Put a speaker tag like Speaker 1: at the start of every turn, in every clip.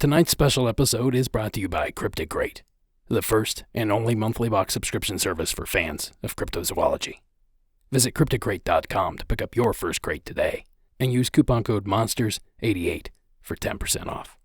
Speaker 1: Tonight's special episode is brought to you by Cryptic Crate, the first and only monthly box subscription service for fans of cryptozoology. Visit crypticrate.com to pick up your first crate today and use coupon code MONSTERS88 for 10% off.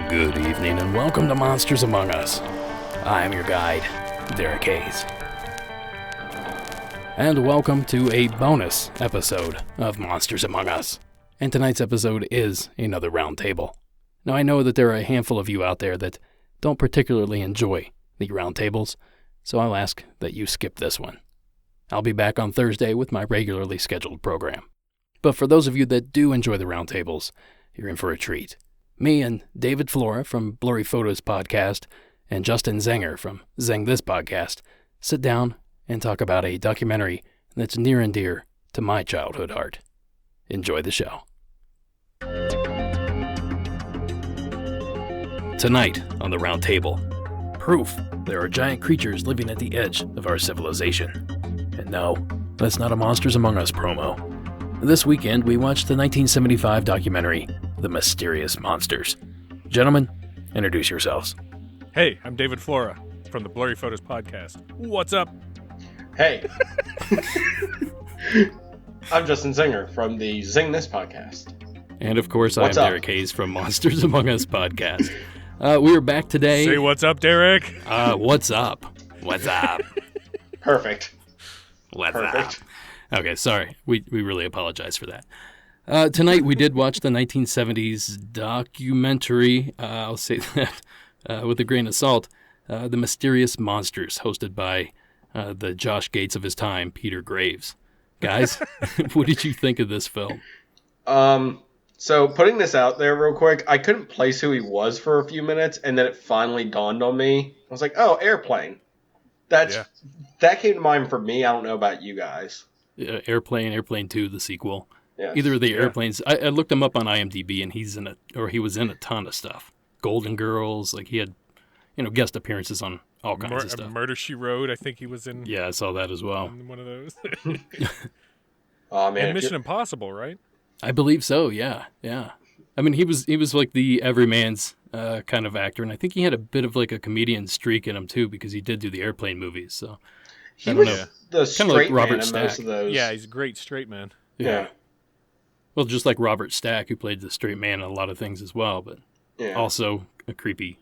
Speaker 1: Good evening and welcome to Monsters Among Us. I am your guide, Derek Hayes. And welcome to a bonus episode of Monsters Among Us. And tonight's episode is another roundtable. Now I know that there are a handful of you out there that don't particularly enjoy the roundtables, so I'll ask that you skip this one. I'll be back on Thursday with my regularly scheduled program. But for those of you that do enjoy the roundtables, you're in for a treat. Me and David Flora from Blurry Photos Podcast and Justin Zenger from Zeng This Podcast sit down and talk about a documentary that's near and dear to my childhood heart. Enjoy the show. Tonight on the round table, proof there are giant creatures living at the edge of our civilization. And no, that's not a Monsters Among Us promo. This weekend we watched the 1975 documentary The Mysterious Monsters. Gentlemen, introduce yourselves.
Speaker 2: Hey, I'm David Flora from the Blurry Photos Podcast. What's up?
Speaker 3: Hey. I'm Justin Zenger from the Zeng This Podcast.
Speaker 1: And of course, I'm Derek Hayes from Monsters Among Us Podcast. We are back today.
Speaker 2: Say what's up, Derek.
Speaker 1: What's up? What's up?
Speaker 3: Perfect.
Speaker 1: What's up? Okay, sorry. We really apologize for that. Tonight we did watch the 1970s documentary, I'll say that with a grain of salt, The Mysterious Monsters, hosted by the Josh Gates of his time, Peter Graves. Guys, what did you think of this film?
Speaker 3: So putting this out there real quick, I couldn't place who he was for a few minutes, and then it finally dawned on me. I was like, oh, Airplane. That came to mind for me. I don't know about you guys.
Speaker 1: Airplane 2, the sequel.
Speaker 3: Yes.
Speaker 1: Either of the airplanes. I looked him up on IMDb, and he was in a ton of stuff. Golden Girls, like he had, guest appearances on all kinds of stuff.
Speaker 2: Murder, She Wrote, I think he was in.
Speaker 1: Yeah, I saw that as well.
Speaker 2: One of those.
Speaker 3: Oh man,
Speaker 2: and Mission Impossible, right?
Speaker 1: I believe so. Yeah. I mean, he was like the everyman's kind of actor, and I think he had a bit of like a comedian streak in him too, because he did do the airplane movies. So
Speaker 3: he was the straight
Speaker 1: like Robert
Speaker 3: man in
Speaker 1: Stack.
Speaker 3: most of those.
Speaker 2: Yeah, he's a great straight man.
Speaker 3: Yeah.
Speaker 1: Well, just like Robert Stack, who played the straight man in a lot of things as well, but also a creepy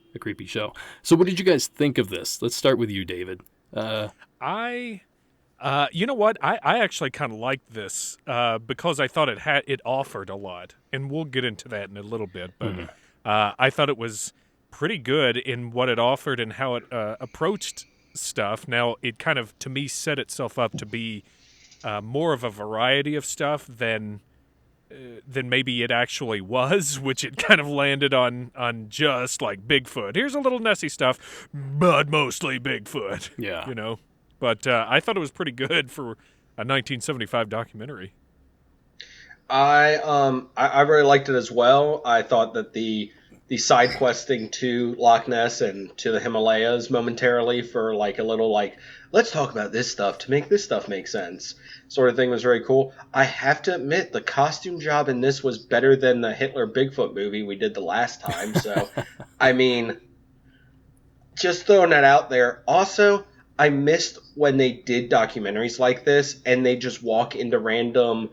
Speaker 1: show. So what did you guys think of this? Let's start with you, David.
Speaker 2: You know what? I actually kind of liked this because I thought it offered a lot, and we'll get into that in a little bit. But I thought it was pretty good in what it offered and how it approached stuff. Now, it kind of, to me, set itself up to be more of a variety of stuff than maybe it actually was, which it kind of landed on just like Bigfoot. Here's a little Nessie stuff, but mostly Bigfoot.
Speaker 1: Yeah.
Speaker 2: But I thought it was pretty good for a 1975 documentary.
Speaker 3: I really liked it as well. I thought that the side questing to Loch Ness and to the Himalayas momentarily for like a little like, let's talk about this stuff to make this stuff make sense sort of thing was very cool. I have to admit the costume job in this was better than the Hitler Bigfoot movie we did the last time. So, I mean, just throwing that out there. Also, I missed when they did documentaries like this and they just walk into random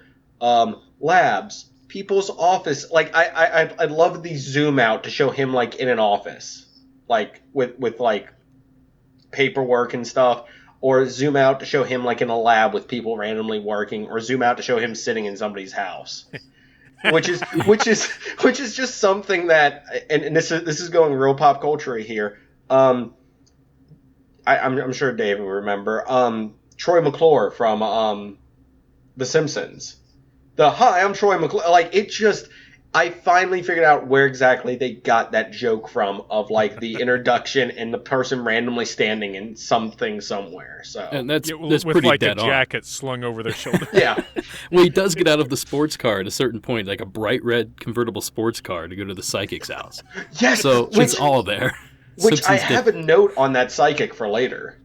Speaker 3: labs, people's office. Like I love the zoom out to show him like in an office, like with like paperwork and stuff, or zoom out to show him like in a lab with people randomly working, or zoom out to show him sitting in somebody's house. which is just something that, and this is going real pop culture here. I'm sure Dave will remember Troy McClure from The Simpsons. Hi, I'm Troy McClure. Like, it just, I finally figured out where exactly they got that joke from, of like the introduction and the person randomly standing in something somewhere. So,
Speaker 1: and that's
Speaker 2: with
Speaker 1: pretty
Speaker 2: like
Speaker 1: dead
Speaker 2: a
Speaker 1: on.
Speaker 2: jacket slung over their shoulder.
Speaker 3: yeah.
Speaker 1: Well, he does get out of the sports car at a certain point, like a bright red convertible sports car, to go to the psychic's house.
Speaker 3: Yes.
Speaker 1: So it's all there.
Speaker 3: Which I
Speaker 1: Simpsons
Speaker 3: have a note on that psychic for later.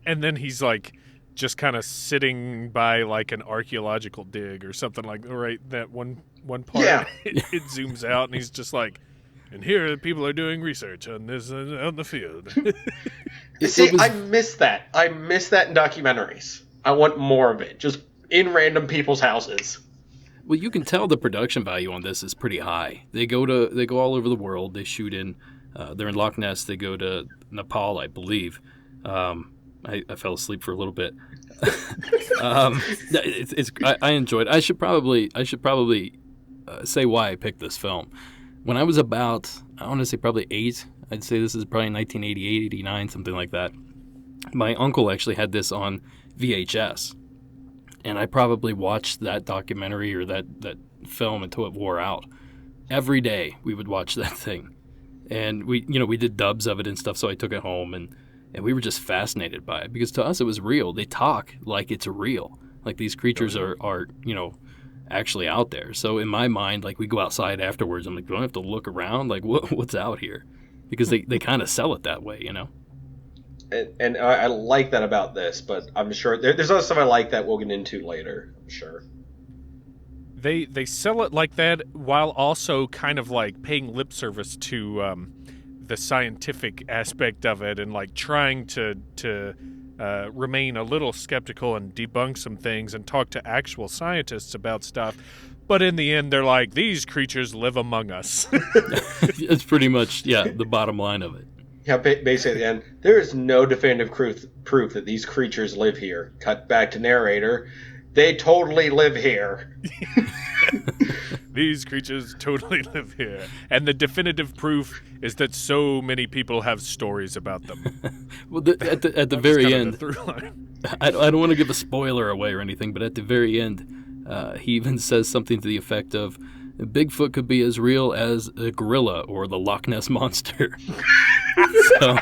Speaker 2: And then he's like just kind of sitting by like an archaeological dig or something like right that one part.
Speaker 3: Yeah.
Speaker 2: It zooms out and he's just like, and here people are doing research on this out in the field.
Speaker 3: See, I miss that. I miss that in documentaries. I want more of it, just in random people's houses.
Speaker 1: Well, you can tell the production value on this is pretty high. They go all over the world. They shoot in. They're in Loch Ness. They go to Nepal, I believe. I fell asleep for a little bit. I enjoyed it. I should probably say why I picked this film. When I was about, I want to say probably 8, I'd say this is probably 1988, 89, something like that. My uncle actually had this on VHS, and I probably watched that documentary or that film until it wore out. Every day we would watch that thing, and we did dubs of it and stuff. So I took it home, and we were just fascinated by it, because to us it was real. They talk like it's real, like these creatures are actually out there. So in my mind, like, we go outside afterwards, I'm like, do I have to look around? Like, what's out here? Because they kind of sell it that way,
Speaker 3: And I like that about this, but I'm sure there's other stuff I like that we'll get into later, I'm sure.
Speaker 2: They sell it like that while also kind of like paying lip service to the scientific aspect of it, and like trying to remain a little skeptical and debunk some things and talk to actual scientists about stuff. But in the end, they're like, these creatures live among us.
Speaker 1: It's pretty much, the bottom line of it.
Speaker 3: Yeah, basically at the end, there is no definitive proof that these creatures live here. Cut back to narrator. They totally live here.
Speaker 2: These creatures totally live here. And the definitive proof is that so many people have stories about them.
Speaker 1: Well, at the very end, I don't want to give a spoiler away or anything, but at the very end, he even says something to the effect of, Bigfoot could be as real as a gorilla or the Loch Ness Monster. So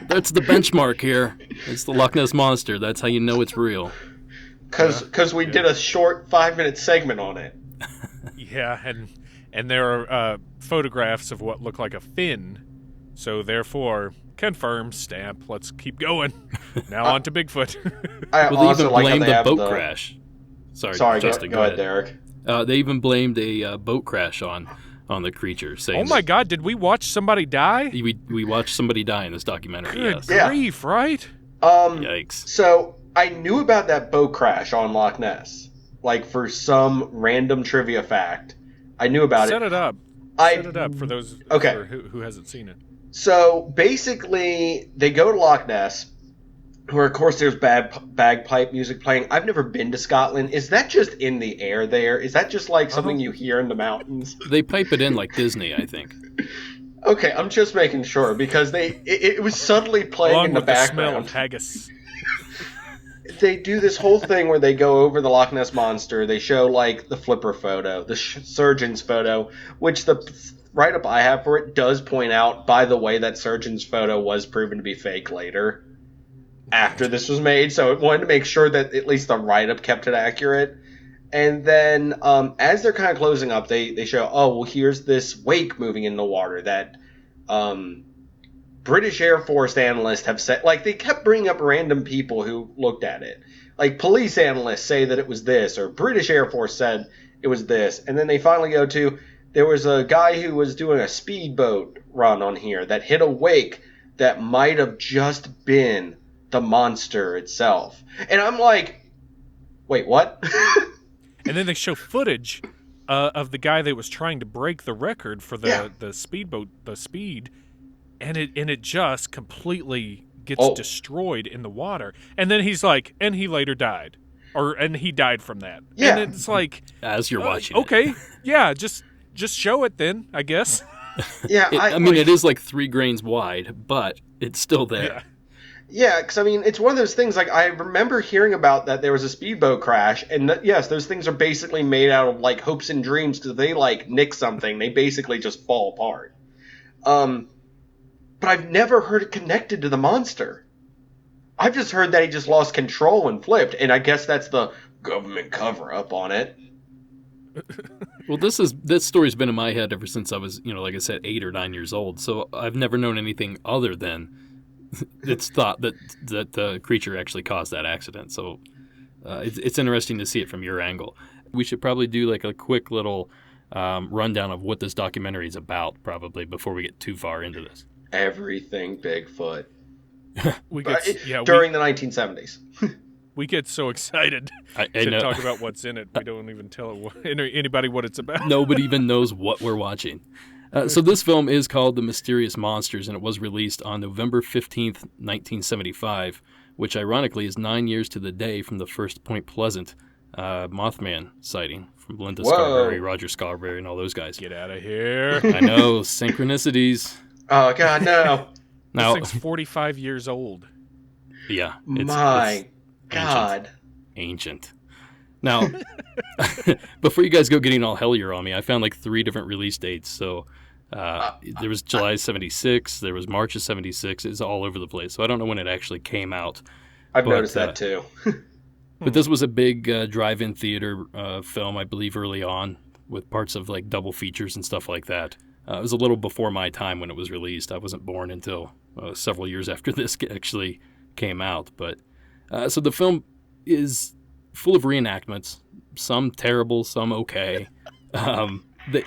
Speaker 1: that's the benchmark here. It's the Loch Ness Monster. That's how you know it's real.
Speaker 3: Because we did a short 5-minute segment on it.
Speaker 2: Yeah, and there are photographs of what look like a fin. So therefore, confirm, stamp, let's keep going. Now on to Bigfoot.
Speaker 3: I
Speaker 1: well, they
Speaker 3: also
Speaker 1: even
Speaker 3: like
Speaker 1: blamed
Speaker 3: the
Speaker 1: boat crash. Sorry, Justin,
Speaker 3: go ahead, Derek.
Speaker 1: They even blamed a boat crash on the creature, saying,
Speaker 2: "Oh my God, did we watch somebody die?"
Speaker 1: We watched somebody die in this documentary.
Speaker 2: Good
Speaker 1: Yes.
Speaker 2: grief, right?
Speaker 1: Yikes.
Speaker 3: So I knew about that boat crash on Loch Ness, like for some random trivia fact. I knew about
Speaker 2: Set
Speaker 3: it.
Speaker 2: it up.
Speaker 3: Set
Speaker 2: it up for those who hasn't seen it.
Speaker 3: So basically, they go to Loch Ness, where of course there's bagpipe music playing. I've never been to Scotland. Is that just in the air there? Is that just like something you hear in the mountains?
Speaker 1: They pipe it in like Disney, I think.
Speaker 3: Okay, I'm just making sure, because it was subtly playing
Speaker 2: Along
Speaker 3: in the
Speaker 2: with the
Speaker 3: background.
Speaker 2: smell of haggis.
Speaker 3: They do this whole thing where they go over the Loch Ness Monster. They show like the flipper photo, the surgeon's photo, which the write-up I have for it does point out, by the way, that surgeon's photo was proven to be fake later, after this was made. So it wanted to make sure that at least the write-up kept it accurate. And then as they're kind of closing up, they show, oh, well, here's this wake moving in the water that British Air Force analysts have said. Like, they kept bringing up random people who looked at it. Like, police analysts say that it was this, or British Air Force said it was this. And then they finally go to, there was a guy who was doing a speedboat run on here that hit a wake that might have just been the monster itself. And I'm like, wait, what?
Speaker 2: And then they show footage of the guy that was trying to break the record for the speedboat, the speed, and it just completely gets destroyed in the water. And then he's like, and he later died, and he died from that.
Speaker 3: Yeah.
Speaker 2: And it's like,
Speaker 1: as you're watching,
Speaker 2: okay, yeah, just show it then, I guess.
Speaker 3: Yeah,
Speaker 1: I mean, it is like 3 grains wide, but it's still there.
Speaker 2: Yeah.
Speaker 3: Yeah, because, I mean, it's one of those things, like, I remember hearing about that there was a speedboat crash, and yes, those things are basically made out of, like, hopes and dreams, because if they, like, nick something, they basically just fall apart. But I've never heard it connected to the monster. I've just heard that he just lost control and flipped, and I guess that's the government cover-up on it.
Speaker 1: Well, this story's been in my head ever since I was, like I said, 8 or 9 years old, so I've never known anything other than it's thought that the creature actually caused that accident. So it's interesting to see it from your angle. We should probably do like a quick little rundown of what this documentary is about, probably, before we get too far into this.
Speaker 3: Everything Bigfoot.
Speaker 2: During
Speaker 3: the 1970s.
Speaker 2: We get so excited to talk about what's in it. We don't even tell anybody what it's about.
Speaker 1: Nobody even knows what we're watching. So this film is called The Mysterious Monsters, and it was released on November 15th, 1975, which ironically is 9 years to the day from the first Point Pleasant Mothman sighting from Linda Scarberry, Roger Scarberry, and all those guys.
Speaker 2: Get out of here.
Speaker 1: I know, synchronicities.
Speaker 3: Oh, God, no.
Speaker 2: Now, this thing's 45 years old.
Speaker 1: Yeah.
Speaker 3: My God.
Speaker 1: Ancient. Now, before you guys go getting all hellier on me, I found like 3 different release dates. So there was July 76, there was March of 76. It's all over the place. So I don't know when it actually came out.
Speaker 3: I've noticed that too.
Speaker 1: But this was a big drive-in theater film, I believe, early on, with parts of like double features and stuff like that. It was a little before my time when it was released. I wasn't born until several years after this actually came out. But so the film is full of reenactments, some terrible, some okay.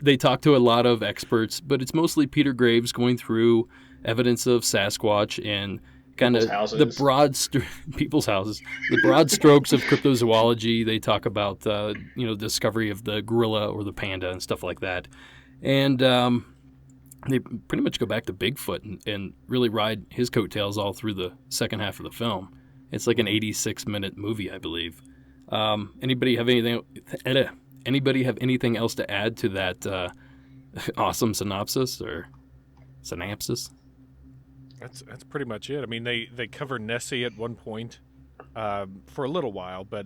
Speaker 1: They talk to a lot of experts, but it's mostly Peter Graves going through evidence of Sasquatch and kind of the broad people's houses, the broad strokes of cryptozoology. They talk about discovery of the gorilla or the panda and stuff like that, and they pretty much go back to Bigfoot and really ride his coattails all through the second half of the film. It's like an 86-minute movie, I believe. Anybody have anything else to add to that awesome synopsis or synopsis?
Speaker 2: That's pretty much it. I mean, they cover Nessie at one point for a little while, but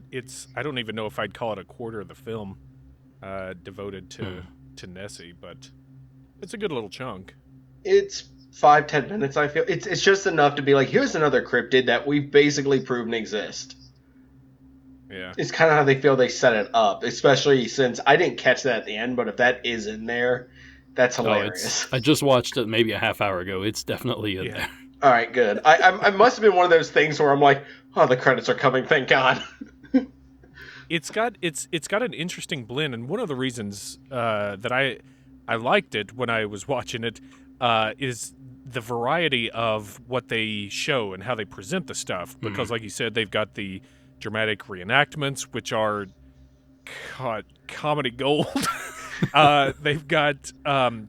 Speaker 2: I don't even know if I'd call it a quarter of the film devoted to Nessie, but it's a good little chunk.
Speaker 3: It's 5-10 minutes, I feel. It's just enough to be like, here's another cryptid that we've basically proven exists.
Speaker 2: Yeah.
Speaker 3: It's kind of how they feel they set it up, especially since I didn't catch that at the end, but if that is in there, that's hilarious.
Speaker 1: I just watched it maybe a half hour ago. It's definitely in there.
Speaker 3: All right, good. I must have been one of those things where I'm like, oh, the credits are coming, thank God.
Speaker 2: It's got an interesting blend, and one of the reasons that I liked it when I was watching it is the variety of what they show and how they present the stuff. Because, like you said, they've got the dramatic reenactments, which are comedy gold. They've got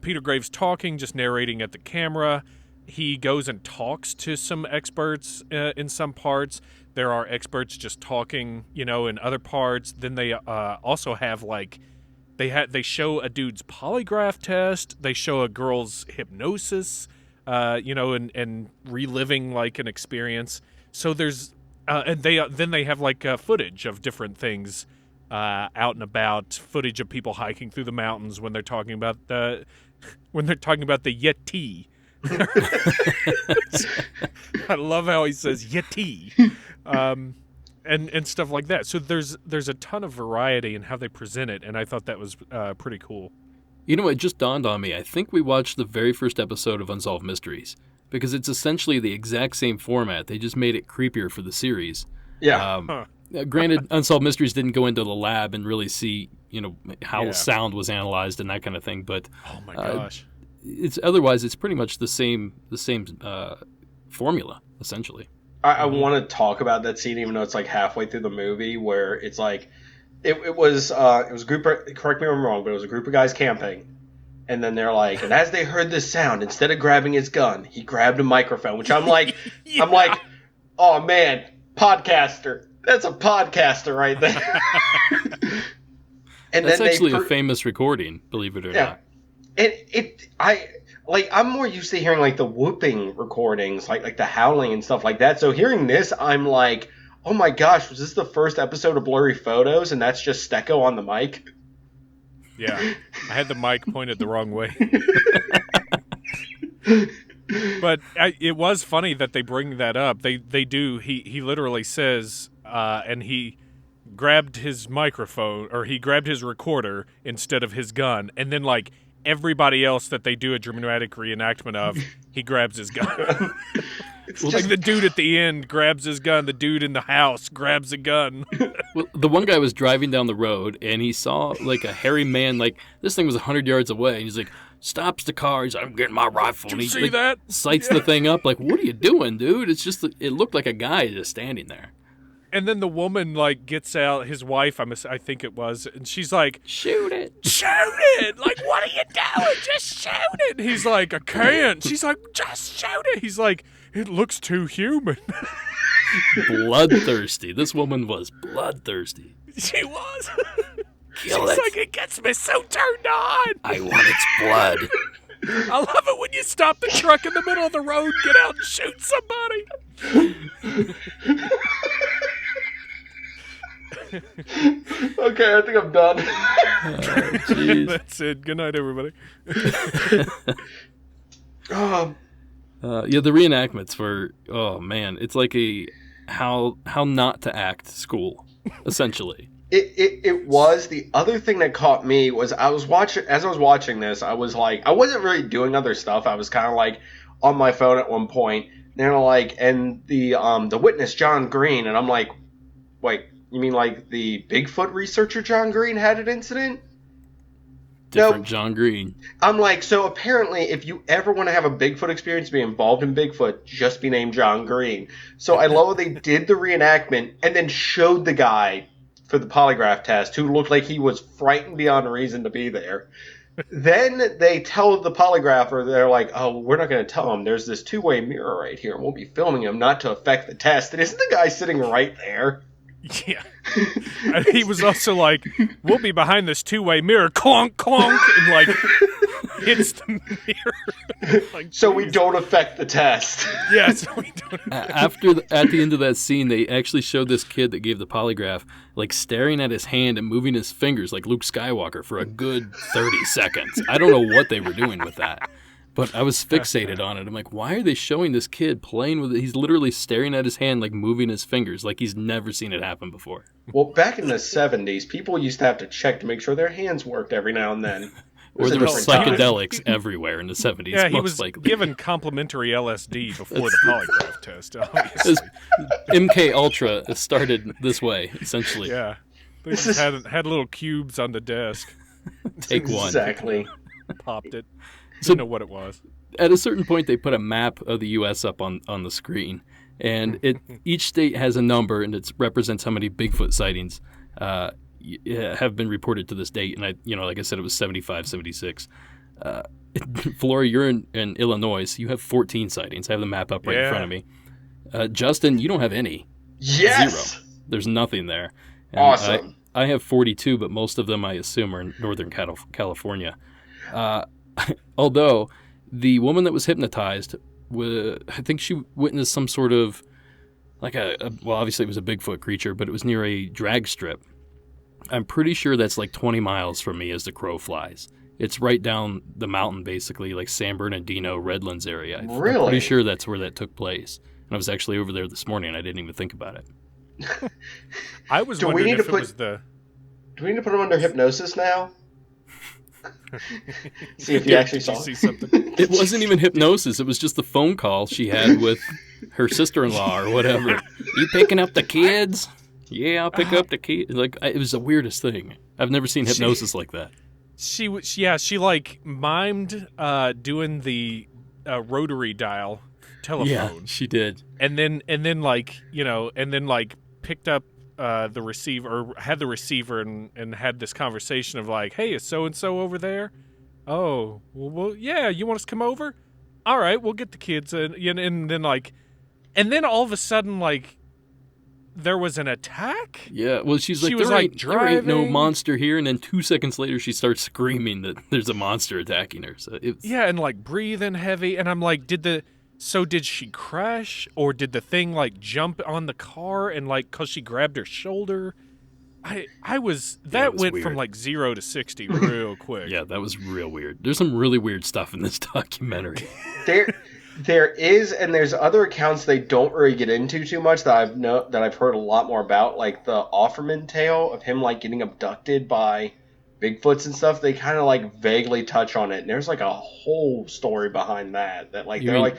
Speaker 2: Peter Graves talking, just narrating at the camera. He goes and talks to some experts in some parts. There are experts just talking, in other parts. Then they also have they show a dude's polygraph test. They show a girl's hypnosis, and reliving like an experience. So there's and they have footage of different things out and about, footage of people hiking through the mountains when they're talking about the Yeti. I love how he says Yeti, and stuff like that. So there's a ton of variety in how they present it, and I thought that was pretty cool.
Speaker 1: It just dawned on me. I think we watched the very first episode of Unsolved Mysteries because it's essentially the exact same format. They just made it creepier for the series.
Speaker 3: Yeah.
Speaker 1: Granted, Unsolved Mysteries didn't go into the lab and really see, how sound was analyzed and that kind of thing. But
Speaker 2: oh my gosh,
Speaker 1: it's pretty much the same formula essentially.
Speaker 3: I want to talk about that scene, even though it's like halfway through the movie, where it's like it was a group. Correct me if I'm wrong, but it was a group of guys camping. And then they're like, and as they heard this sound, instead of grabbing his gun, he grabbed a microphone. Which I'm like,
Speaker 2: Yeah.
Speaker 3: I'm like, oh man, podcaster. That's a podcaster right there. And
Speaker 1: That's
Speaker 3: then
Speaker 1: actually a famous recording, believe it or not.
Speaker 3: I'm more used to hearing like the whooping recordings, like the howling and stuff like that. So hearing this, I'm like, oh my gosh, was this the first episode of Blurry Photos? And that's just Stecco on the mic.
Speaker 2: Yeah, I had the mic pointed the wrong way. But it was funny that they bring that up. They do. He literally says, and he grabbed his microphone, or he grabbed his recorder instead of his gun, and then like everybody else that they do a dramatic reenactment of, he grabs his gun. Like the dude at the end grabs his gun, the dude in the house grabs a gun.
Speaker 1: Well, the one guy was driving down the road, and he saw like a hairy man, like this thing was 100 yards away, and he's like, stops the car, he's like, I'm getting my rifle.
Speaker 2: Did
Speaker 1: and
Speaker 2: you
Speaker 1: he
Speaker 2: see
Speaker 1: like,
Speaker 2: that?
Speaker 1: sights the thing up, like, what are you doing, dude? It's just, it looked like a guy just standing there.
Speaker 2: And then the woman like gets out, his wife, I think it was, and she's like,
Speaker 1: Shoot it.
Speaker 2: shoot it! Like, what are you doing? Just shoot it! And he's like, I can't. She's like, just shoot it! He's like, it looks too human.
Speaker 1: Bloodthirsty. This woman was bloodthirsty.
Speaker 2: She was.
Speaker 1: Kill
Speaker 2: She's
Speaker 1: it.
Speaker 2: like, it gets me so turned on.
Speaker 1: I want its blood.
Speaker 2: I love it when you stop the truck in the middle of the road, get out and shoot somebody.
Speaker 3: Okay, I think I'm done.
Speaker 1: Jeez.
Speaker 2: That's it. Good night, everybody.
Speaker 1: Yeah, the reenactments were, oh man, it's like a how not to act school, essentially.
Speaker 3: It was. The other thing that caught me was I was watching this, I was like, I wasn't really doing other stuff. I was kind of like on my phone at one point. They're like, and the witness John Green, and I'm like, wait, you mean like the Bigfoot researcher John Green had an incident?
Speaker 1: Different John Green.
Speaker 3: I'm like, so apparently if you ever want to have a Bigfoot experience, be involved in Bigfoot, just be named John Green. So I love they did the reenactment and then showed the guy for the polygraph test who looked like he was frightened beyond reason to be there. Then they tell the polygrapher, they're like, oh, we're not going to tell him. There's this two-way mirror right here. We'll be filming him not to affect the test. And isn't the guy sitting right there?
Speaker 2: Yeah. And he was also like, we'll be behind this two-way mirror, clunk, clunk, and like hits the mirror. Like,
Speaker 3: so we don't affect the test.
Speaker 2: Yeah, so we don't.
Speaker 1: At the end of that scene, they actually showed this kid that gave the polygraph, like staring at his hand and moving his fingers like Luke Skywalker for a good 30 seconds. I don't know what they were doing with that. But I was fixated on it. I'm like, why are they showing this kid playing with it? He's literally staring at his hand, like moving his fingers, like he's never seen it happen before.
Speaker 3: Well, back in the 70s, people used to have to check to make sure their hands worked every now and then.
Speaker 1: Or there were
Speaker 3: different time.
Speaker 1: psychedelics everywhere in the 70s.
Speaker 2: Yeah, he
Speaker 1: most
Speaker 2: was
Speaker 1: likely.
Speaker 2: given complimentary LSD before the polygraph test, obviously.
Speaker 1: MK Ultra started this way, essentially.
Speaker 2: Yeah. They just had little cubes on the desk.
Speaker 1: Take one.
Speaker 3: Exactly.
Speaker 2: Popped it.
Speaker 1: So-
Speaker 2: Didn't know what it was.
Speaker 1: At a certain point, they put a map of the U.S. up on the screen, and each state has a number, and it represents how many Bigfoot sightings have been reported to this date. And like I said, it was 75, 76. Flora, you're in Illinois, so you have 14 sightings. I have the map up right in front of me. Justin, you don't have any.
Speaker 3: Yes.
Speaker 1: 0. There's nothing there. And
Speaker 3: Awesome.
Speaker 1: I have 42, but most of them I assume are in Northern California. Although the woman that was hypnotized, I think she witnessed some sort of, like well, obviously it was a Bigfoot creature, but it was near a drag strip. I'm pretty sure that's like 20 miles from me as the crow flies. It's right down the mountain, basically, like San Bernardino, Redlands area. I'm
Speaker 3: Really?
Speaker 1: pretty sure that's where that took place. And I was actually over there this morning, and I didn't even think about it.
Speaker 2: I was
Speaker 3: Do we
Speaker 2: wondering
Speaker 3: need
Speaker 2: if
Speaker 3: to
Speaker 2: it was the...
Speaker 3: Do we need to put him under hypnosis now? See if you actually
Speaker 2: Did you
Speaker 3: saw
Speaker 2: see
Speaker 3: it.
Speaker 2: something?
Speaker 1: It wasn't even hypnosis. It was just the phone call she had with her sister-in-law or whatever. You picking up the kids? Yeah, I'll pick up the kids. Like, it was the weirdest thing. I've never seen hypnosis like that.
Speaker 2: She like mimed doing the rotary dial telephone.
Speaker 1: Yeah, she did.
Speaker 2: And then like picked up the receiver, or had the receiver, and had this conversation of like, hey, is so and so over there? Oh, well, yeah, you want us to come over? All right, we'll get the kids, and then all of a sudden, like, there was an attack.
Speaker 1: Yeah, well, she was
Speaker 2: there
Speaker 1: ain't no
Speaker 2: driving.
Speaker 1: monster here, and then 2 seconds later, she starts screaming that there's a monster attacking her. So
Speaker 2: yeah, and like breathing heavy, and I'm like, did she crash, or did the thing like jump on the car and like cause she grabbed her shoulder? That went
Speaker 1: weird.
Speaker 2: from like 0 to 60 real quick.
Speaker 1: Yeah, that was real weird. There's some really weird stuff in this documentary.
Speaker 3: There is, and there's other accounts they don't really get into too much that I've heard a lot more about, like the Offerman tale of him like getting abducted by Bigfoots and stuff. They kind of like vaguely touch on it, and there's like a whole story behind that like they're like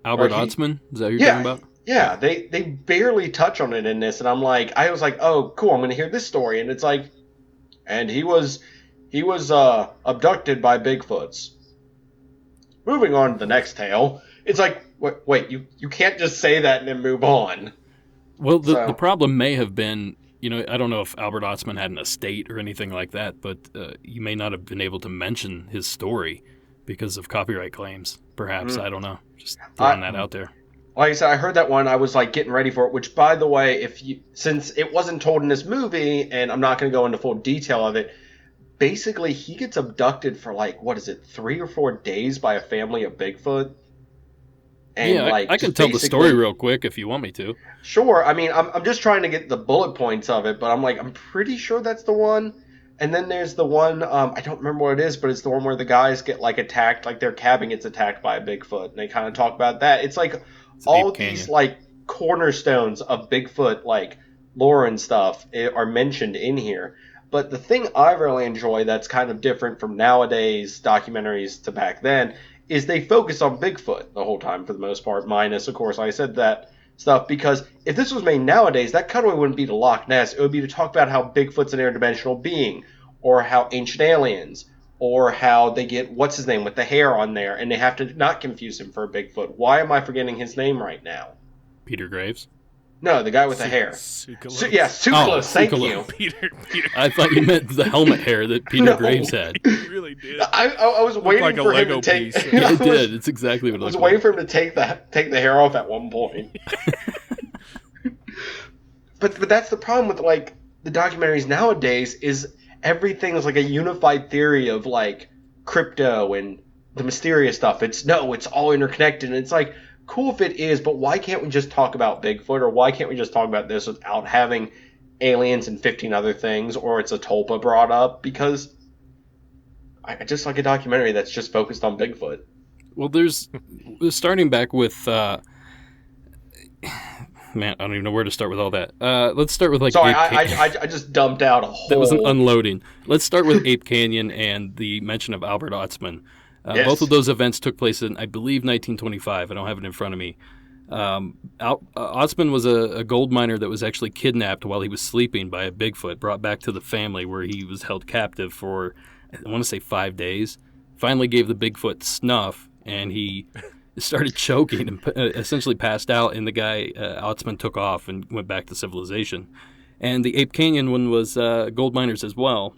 Speaker 1: Albert Otzman? Is that who you're talking about?
Speaker 3: Yeah, they barely touch on it in this, and I was like, oh, cool, I'm going to hear this story, and it's like, and he was abducted by Bigfoots. Moving on to the next tale, it's like, wait, you can't just say that and then move on.
Speaker 1: Well, the problem may have been, I don't know if Albert Otzman had an estate or anything like that, but he may not have been able to mention his story because of copyright claims, perhaps. I don't know. Just throwing that out there.
Speaker 3: Like I said, I heard that one. I was like getting ready for it. Which, by the way, since it wasn't told in this movie, and I'm not going to go into full detail of it, basically he gets abducted for like 3 or 4 days by a family of Bigfoot. And
Speaker 1: I can tell the story real quick if you want me to.
Speaker 3: Sure. I mean, I'm just trying to get the bullet points of it, but I'm pretty sure that's the one. And then there's the one, I don't remember what it is, but it's the one where the guys get like attacked, like their cabin gets attacked by a Bigfoot, and they kind of talk about that. It's like all these like cornerstones of Bigfoot like lore and stuff are mentioned in here. But the thing I really enjoy that's kind of different from nowadays documentaries to back then is they focus on Bigfoot the whole time for the most part, minus, of course, I said that stuff, because if this was made nowadays, that cutaway wouldn't be to Loch Ness. It would be to talk about how Bigfoot's an interdimensional being, or how ancient aliens, or how they get, what's his name, with the hair on there, and they have to not confuse him for a Bigfoot. Why am I forgetting his name right now?
Speaker 1: Peter Graves?
Speaker 3: No, the guy with the hair. Tsoukalos, thank you.
Speaker 2: Peter.
Speaker 1: I thought you meant the helmet hair that Peter Graves had.
Speaker 2: He really did.
Speaker 3: I was waiting
Speaker 2: like
Speaker 3: for
Speaker 2: a
Speaker 3: him
Speaker 2: Lego
Speaker 3: to take...
Speaker 2: piece.
Speaker 1: Yeah, it did. It's exactly what
Speaker 3: I was waiting for him to take the hair off at one point. But that's the problem with like the documentaries nowadays is everything is like a unified theory of like crypto and the mysterious stuff. It's all interconnected, and it's like, cool if it is, but why can't we just talk about Bigfoot, or why can't we just talk about this without having aliens and 15 other things, or it's a tulpa brought up? Because I just like a documentary that's just focused on Bigfoot.
Speaker 1: Well, there's starting back with man, I don't even know where to start with all that. Let's start with like.
Speaker 3: Sorry, I just dumped out a whole.
Speaker 1: That was an unloading. Let's start with Ape Canyon and the mention of Albert Otzman.
Speaker 3: Yes.
Speaker 1: Both of those events took place in, I believe, 1925. I don't have it in front of me. Otzman was a gold miner that was actually kidnapped while he was sleeping by a Bigfoot, brought back to the family where he was held captive for, I want to say, 5 days. Finally gave the Bigfoot snuff, and he started choking and essentially passed out, and the guy, Otzman, took off and went back to civilization. And the Ape Canyon one was gold miners as well.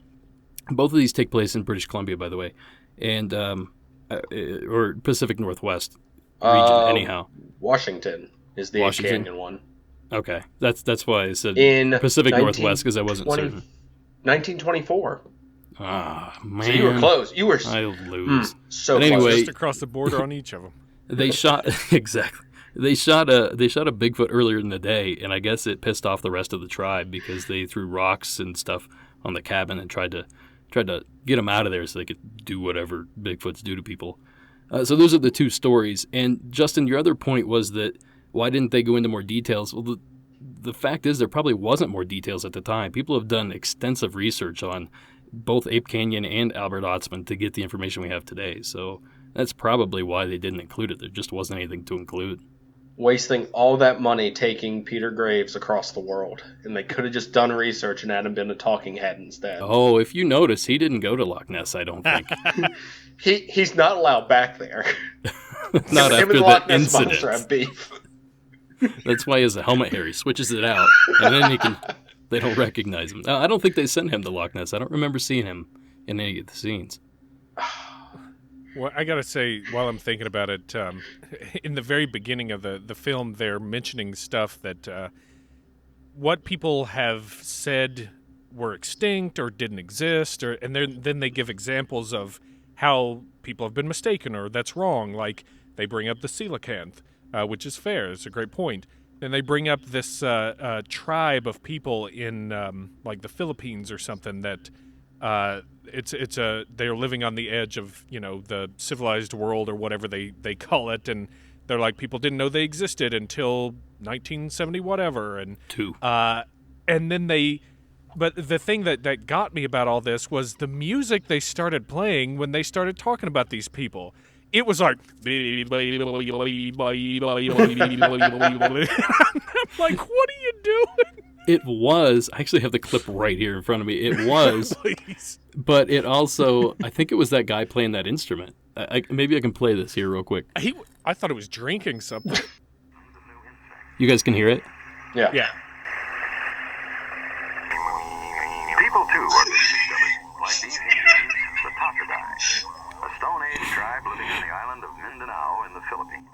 Speaker 1: Both of these take place in British Columbia, by the way, and or Pacific Northwest region, anyhow.
Speaker 3: Washington is the Ape Canyon one.
Speaker 1: Okay, that's why I said
Speaker 3: in
Speaker 1: Pacific Northwest, because I wasn't certain.
Speaker 3: 1924.
Speaker 1: Ah, man.
Speaker 3: So you were close. You were.
Speaker 1: I lose.
Speaker 3: So
Speaker 1: but anyway,
Speaker 2: just across the border on each of them.
Speaker 1: They shot exactly. They shot a Bigfoot earlier in the day, and I guess it pissed off the rest of the tribe because they threw rocks and stuff on the cabin and tried to get them out of there so they could do whatever Bigfoots do to people. So those are the two stories. And Justin, your other point was that why didn't they go into more details? Well, the fact is there probably wasn't more details at the time. People have done extensive research on both Ape Canyon and Albert Otzman to get the information we have today. So that's probably why they didn't include it. There just wasn't anything to include.
Speaker 3: Wasting all that money taking Peter Graves across the world. And they could have just done research and had him been a talking head instead.
Speaker 1: Oh, if you notice, he didn't go to Loch Ness, I don't think.
Speaker 3: He's not allowed back there.
Speaker 1: Not after
Speaker 3: him and
Speaker 1: the
Speaker 3: Loch Ness
Speaker 1: incident.
Speaker 3: Monster have beef.
Speaker 1: That's why he has a helmet hair. He switches it out, and then they don't recognize him. I don't think they sent him to Loch Ness. I don't remember seeing him in any of the scenes.
Speaker 2: Well, I gotta say, while I'm thinking about it, in the very beginning of the film, they're mentioning stuff that what people have said were extinct or didn't exist, and then they give examples of how people have been mistaken or that's wrong. Like they bring up the coelacanth, which is fair. It's a great point. Then they bring up this tribe of people in like the Philippines or something that they're living on the edge of the civilized world or whatever they call it, and they're like people didn't know they existed until 1970 whatever, and then but the thing that got me about all this was the music they started playing when they started talking about these people. It was like, I'm like, what are you doing?
Speaker 1: It was, I actually have the clip right here in front of me. It was, but it also, I think it was that guy playing that instrument. Maybe I can play this here real quick.
Speaker 2: I thought it was drinking something.
Speaker 1: You guys can hear it?
Speaker 3: Yeah.
Speaker 2: Yeah.
Speaker 4: People, too, are being discovered, like these Indians, the Totodai, a Stone Age tribe living in the island of Mindanao in the Philippines.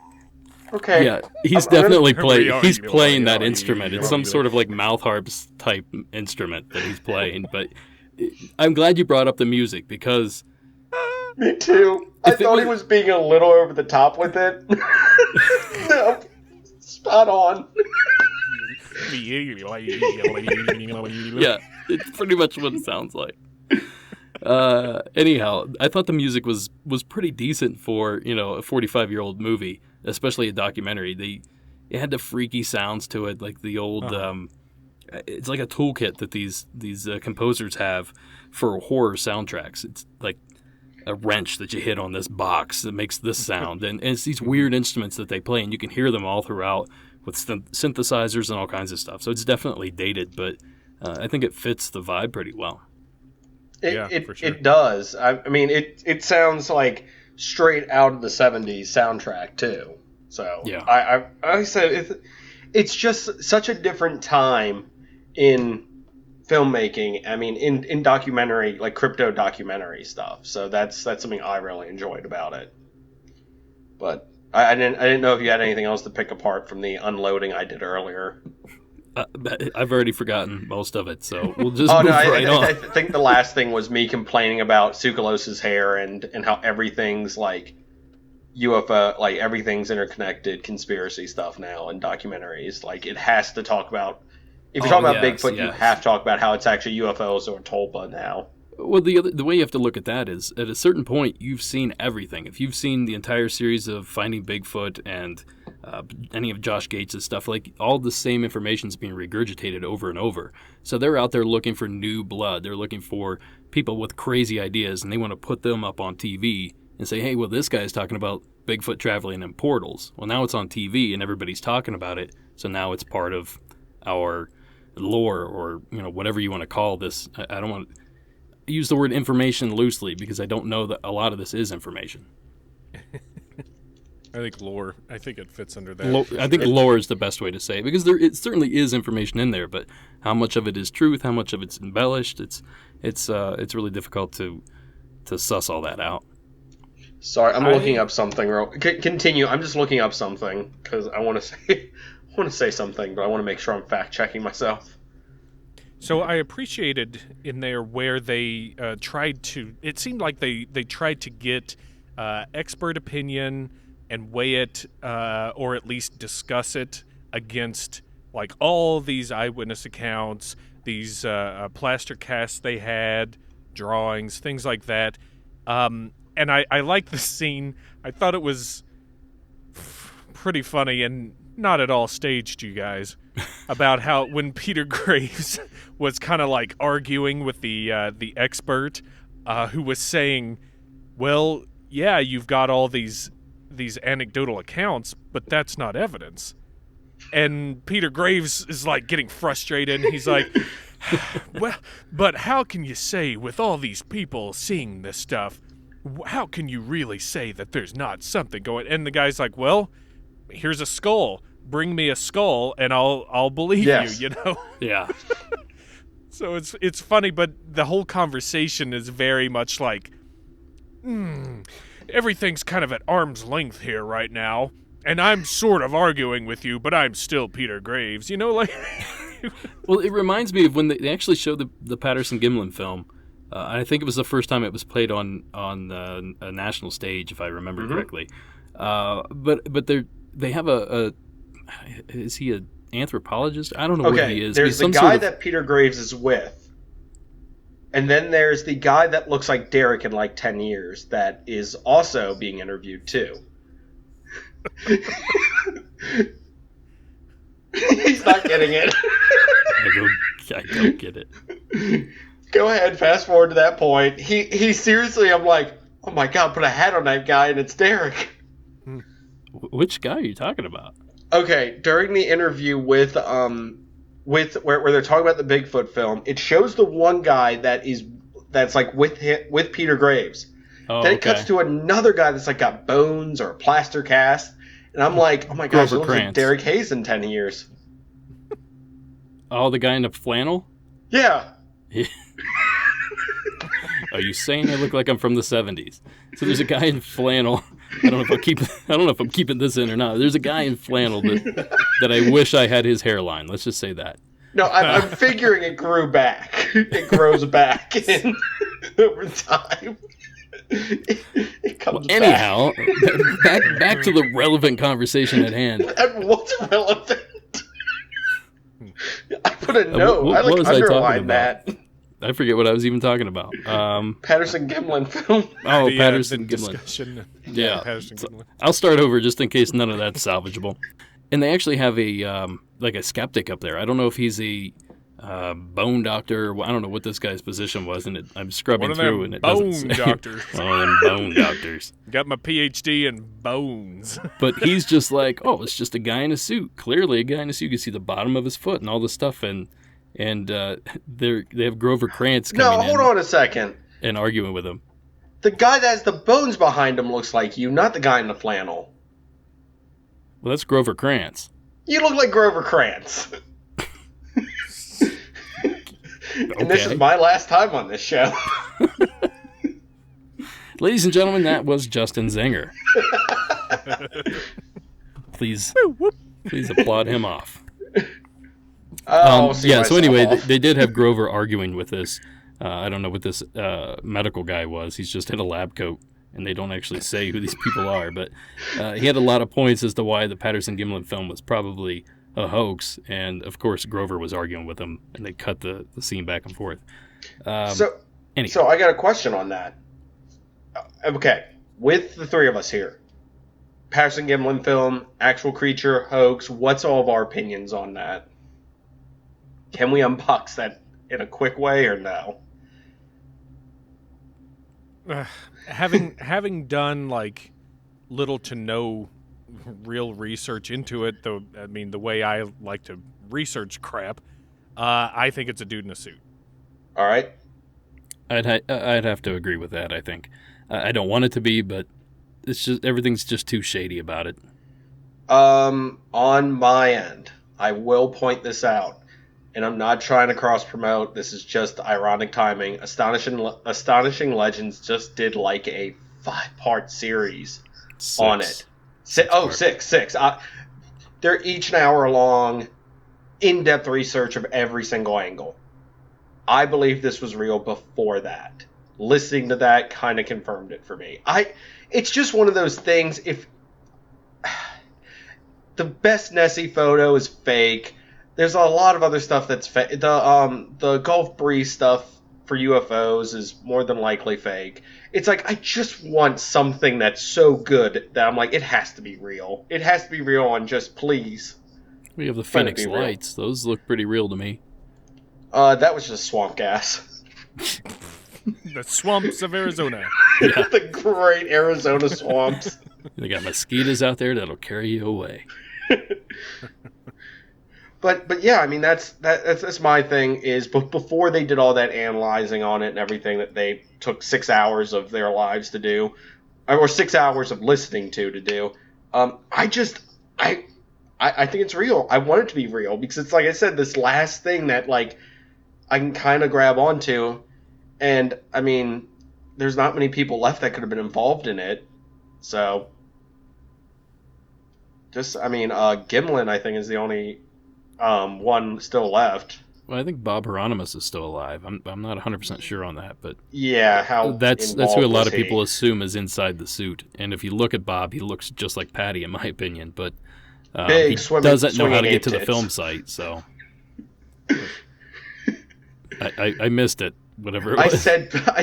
Speaker 3: Okay.
Speaker 1: Yeah, he's definitely playing that instrument. It's some sort of like mouth harps type instrument that he's playing. But I'm glad you brought up the music because...
Speaker 3: Me too. I thought he was being a little over the top with it. No, spot on.
Speaker 1: Yeah, it's pretty much what it sounds like. Anyhow, I thought the music was pretty decent for, a 45-year-old movie, especially a documentary. It had the freaky sounds to it, like the old, it's like a toolkit that these composers have for horror soundtracks. It's like a wrench that you hit on this box that makes this sound. And it's these weird instruments that they play, and you can hear them all throughout with synthesizers and all kinds of stuff. So it's definitely dated, but I think it fits the vibe pretty well.
Speaker 3: For sure. It does. I mean, it sounds like straight out of the 70s soundtrack, too. So, yeah. I said it's just such a different time in filmmaking. I mean, in documentary, like crypto documentary stuff. So that's something I really enjoyed about it. But I didn't know if you had anything else to pick apart from the unloading I did earlier.
Speaker 1: I've already forgotten most of it, so we'll just move right on.
Speaker 3: I think the last thing was me complaining about Tsoukalos's hair and how everything's like UFO, like everything's interconnected conspiracy stuff now in documentaries. Like it has to talk about, if you're talking about Bigfoot, you have to talk about how it's actually UFOs or Tulpa now.
Speaker 1: Well, the way you have to look at that is, at a certain point, you've seen everything. If you've seen the entire series of Finding Bigfoot and any of Josh Gates' stuff, like all the same information is being regurgitated over and over. So they're out there looking for new blood. They're looking for people with crazy ideas, and they want to put them up on TV and say, hey, well, this guy's talking about Bigfoot traveling in portals. Well, now it's on TV, and everybody's talking about it, so now it's part of our lore or whatever you want to call this. I don't want to use the word information loosely because I don't know that a lot of this is information.
Speaker 2: I think lore. I think it fits under that.
Speaker 1: I think lore is the best way to say it because it certainly is information in there, but how much of it is truth, how much of it's embellished, it's really difficult to suss all that out.
Speaker 3: Sorry, I'm looking up something. Continue. I'm just looking up something because I want to say something, but I want to make sure I'm fact checking myself.
Speaker 2: So I appreciated in there where they tried to. It seemed like they tried to get expert opinion and weigh it, or at least discuss it against like all these eyewitness accounts, these plaster casts they had, drawings, things like that. And I liked the scene. I thought it was pretty funny and not at all staged, you guys, about how when Peter Graves was kind of like arguing with the expert who was saying, well, yeah, you've got all these anecdotal accounts, but that's not evidence. And Peter Graves is like getting frustrated, and he's like, well, but how can you say with all these people seeing this stuff, how can you really say that there's not something going? And the guy's like, well, here's a skull. bring me a skull and I'll believe
Speaker 3: Yes.
Speaker 2: you, you know?
Speaker 1: Yeah.
Speaker 2: So it's funny, but the whole conversation is very much like, everything's kind of at arm's length here right now, and I'm sort of arguing with you, but I'm still Peter Graves, you know, like.
Speaker 1: Well, it reminds me of when they actually showed the Patterson-Gimlin film. I think it was the first time it was played on a national stage, if I remember correctly. But they have is he an anthropologist? I don't know what he is.
Speaker 3: There's the guy that Peter Graves is with, and then there's the guy that looks like Derek in like 10 years that is also being interviewed too. He's not getting it.
Speaker 1: I don't get it.
Speaker 3: Go ahead, fast forward to that point. He seriously, I'm like, oh my god, put a hat on that guy, and it's Derek.
Speaker 1: Which guy are you talking about?
Speaker 3: Okay, during the interview with where they're talking about the Bigfoot film, it shows the one guy that's like with Peter Graves.
Speaker 1: Oh,
Speaker 3: Then it cuts to another guy that's like got bones or a plaster cast, and I'm like, oh my gosh, it looks like Derek Hayes in 10 years.
Speaker 1: Oh, the guy in the flannel?
Speaker 3: Yeah.
Speaker 1: Are you saying I look like I'm from the 70s? So there's a guy in flannel. I don't know if I'm keeping this in or not. There's a guy in flannel that I wish I had his hairline. Let's just say that.
Speaker 3: No, I'm figuring it grew back. It grows back over time. It comes back.
Speaker 1: Anyhow, back to the relevant conversation at hand.
Speaker 3: What's relevant? I put a note.
Speaker 1: What was I talking
Speaker 3: underlined
Speaker 1: about?
Speaker 3: that.
Speaker 1: I forget what I was even talking about.
Speaker 3: Patterson-Gimlin film.
Speaker 1: Oh,
Speaker 2: the
Speaker 1: Patterson-Gimlin.
Speaker 2: discussion.
Speaker 1: Yeah.
Speaker 2: Patterson-Gimlin.
Speaker 1: I'll start over just in case none of that's salvageable. And they actually have a skeptic up there. I don't know if he's a bone doctor. I don't know what this guy's position was, and I'm scrubbing
Speaker 2: One of
Speaker 1: through,
Speaker 2: them
Speaker 1: and it
Speaker 2: bone
Speaker 1: doesn't say.
Speaker 2: doctors.
Speaker 1: One of them bone doctors.
Speaker 2: Got my PhD in bones.
Speaker 1: But he's just like, oh, it's just a guy in a suit. Clearly a guy in a suit. You can see the bottom of his foot and all this stuff, and they have Grover Krantz coming in.
Speaker 3: No, hold on a second.
Speaker 1: And arguing with him.
Speaker 3: The guy that has the bones behind him looks like you, not the guy in the flannel.
Speaker 1: Well, that's Grover Krantz.
Speaker 3: You look like Grover Krantz. And this is my last time on this show.
Speaker 1: Ladies and gentlemen, that was Justin Zinger. Please applaud him off. So anyway, they did have Grover arguing with this. I don't know what this medical guy was. He's just in a lab coat, and they don't actually say who these people are. But he had a lot of points as to why the Patterson-Gimlin film was probably a hoax. And, of course, Grover was arguing with him, and they cut the scene back and forth.
Speaker 3: So I got a question on that. Okay, with the three of us here, Patterson-Gimlin film, actual creature, hoax, what's all of our opinions on that? Can we unbox that in a quick way or no?
Speaker 2: Having done like little to no real research into it, though, I mean, the way I like to research crap, I think it's a dude in a suit.
Speaker 3: All right.
Speaker 1: I'd have to agree with that. I think I don't want it to be, but it's just everything's just too shady about it.
Speaker 3: On my end, I will point this out. And I'm not trying to cross-promote. This is just ironic timing. Astonishing Legends just did like a 5-part series on it. Six. They're each an hour long, in-depth research of every single angle. I believe this was real before that. Listening to that kind of confirmed it for me. It's just one of those things. If the best Nessie photo is fake. There's a lot of other stuff that's fake. The Gulf Breeze stuff for UFOs is more than likely fake. It's like, I just want something that's so good that I'm like, it has to be real. It has to be real on just please.
Speaker 1: We have the Phoenix Lights. Those look pretty real to me.
Speaker 3: That was just swamp gas.
Speaker 2: The swamps of Arizona.
Speaker 1: Yeah.
Speaker 3: The great Arizona swamps.
Speaker 1: They got mosquitoes out there that'll carry you away.
Speaker 3: But yeah, I mean that's my thing is, but before they did all that analyzing on it and everything that they took 6 hours of their lives to do, or 6 hours of listening to do, I I think it's real. I want it to be real because it's like I said, this last thing that like I can kind of grab onto, and I mean, there's not many people left that could have been involved in it, so just I mean, Gimlin I think is the only one still left.
Speaker 1: Well, I think Bob Hieronymus is still alive. I'm not 100% sure on that, but
Speaker 3: Yeah, how
Speaker 1: that's who a
Speaker 3: involved
Speaker 1: lot
Speaker 3: was
Speaker 1: of
Speaker 3: he?
Speaker 1: people assume is inside the suit. And if you look at Bob, he looks just like Patty, in my opinion. But
Speaker 3: Big
Speaker 1: he
Speaker 3: swimming,
Speaker 1: doesn't know how to
Speaker 3: swinging
Speaker 1: get to the
Speaker 3: ape
Speaker 1: film
Speaker 3: tits.
Speaker 1: site, so I missed it. Whatever it
Speaker 3: I
Speaker 1: was.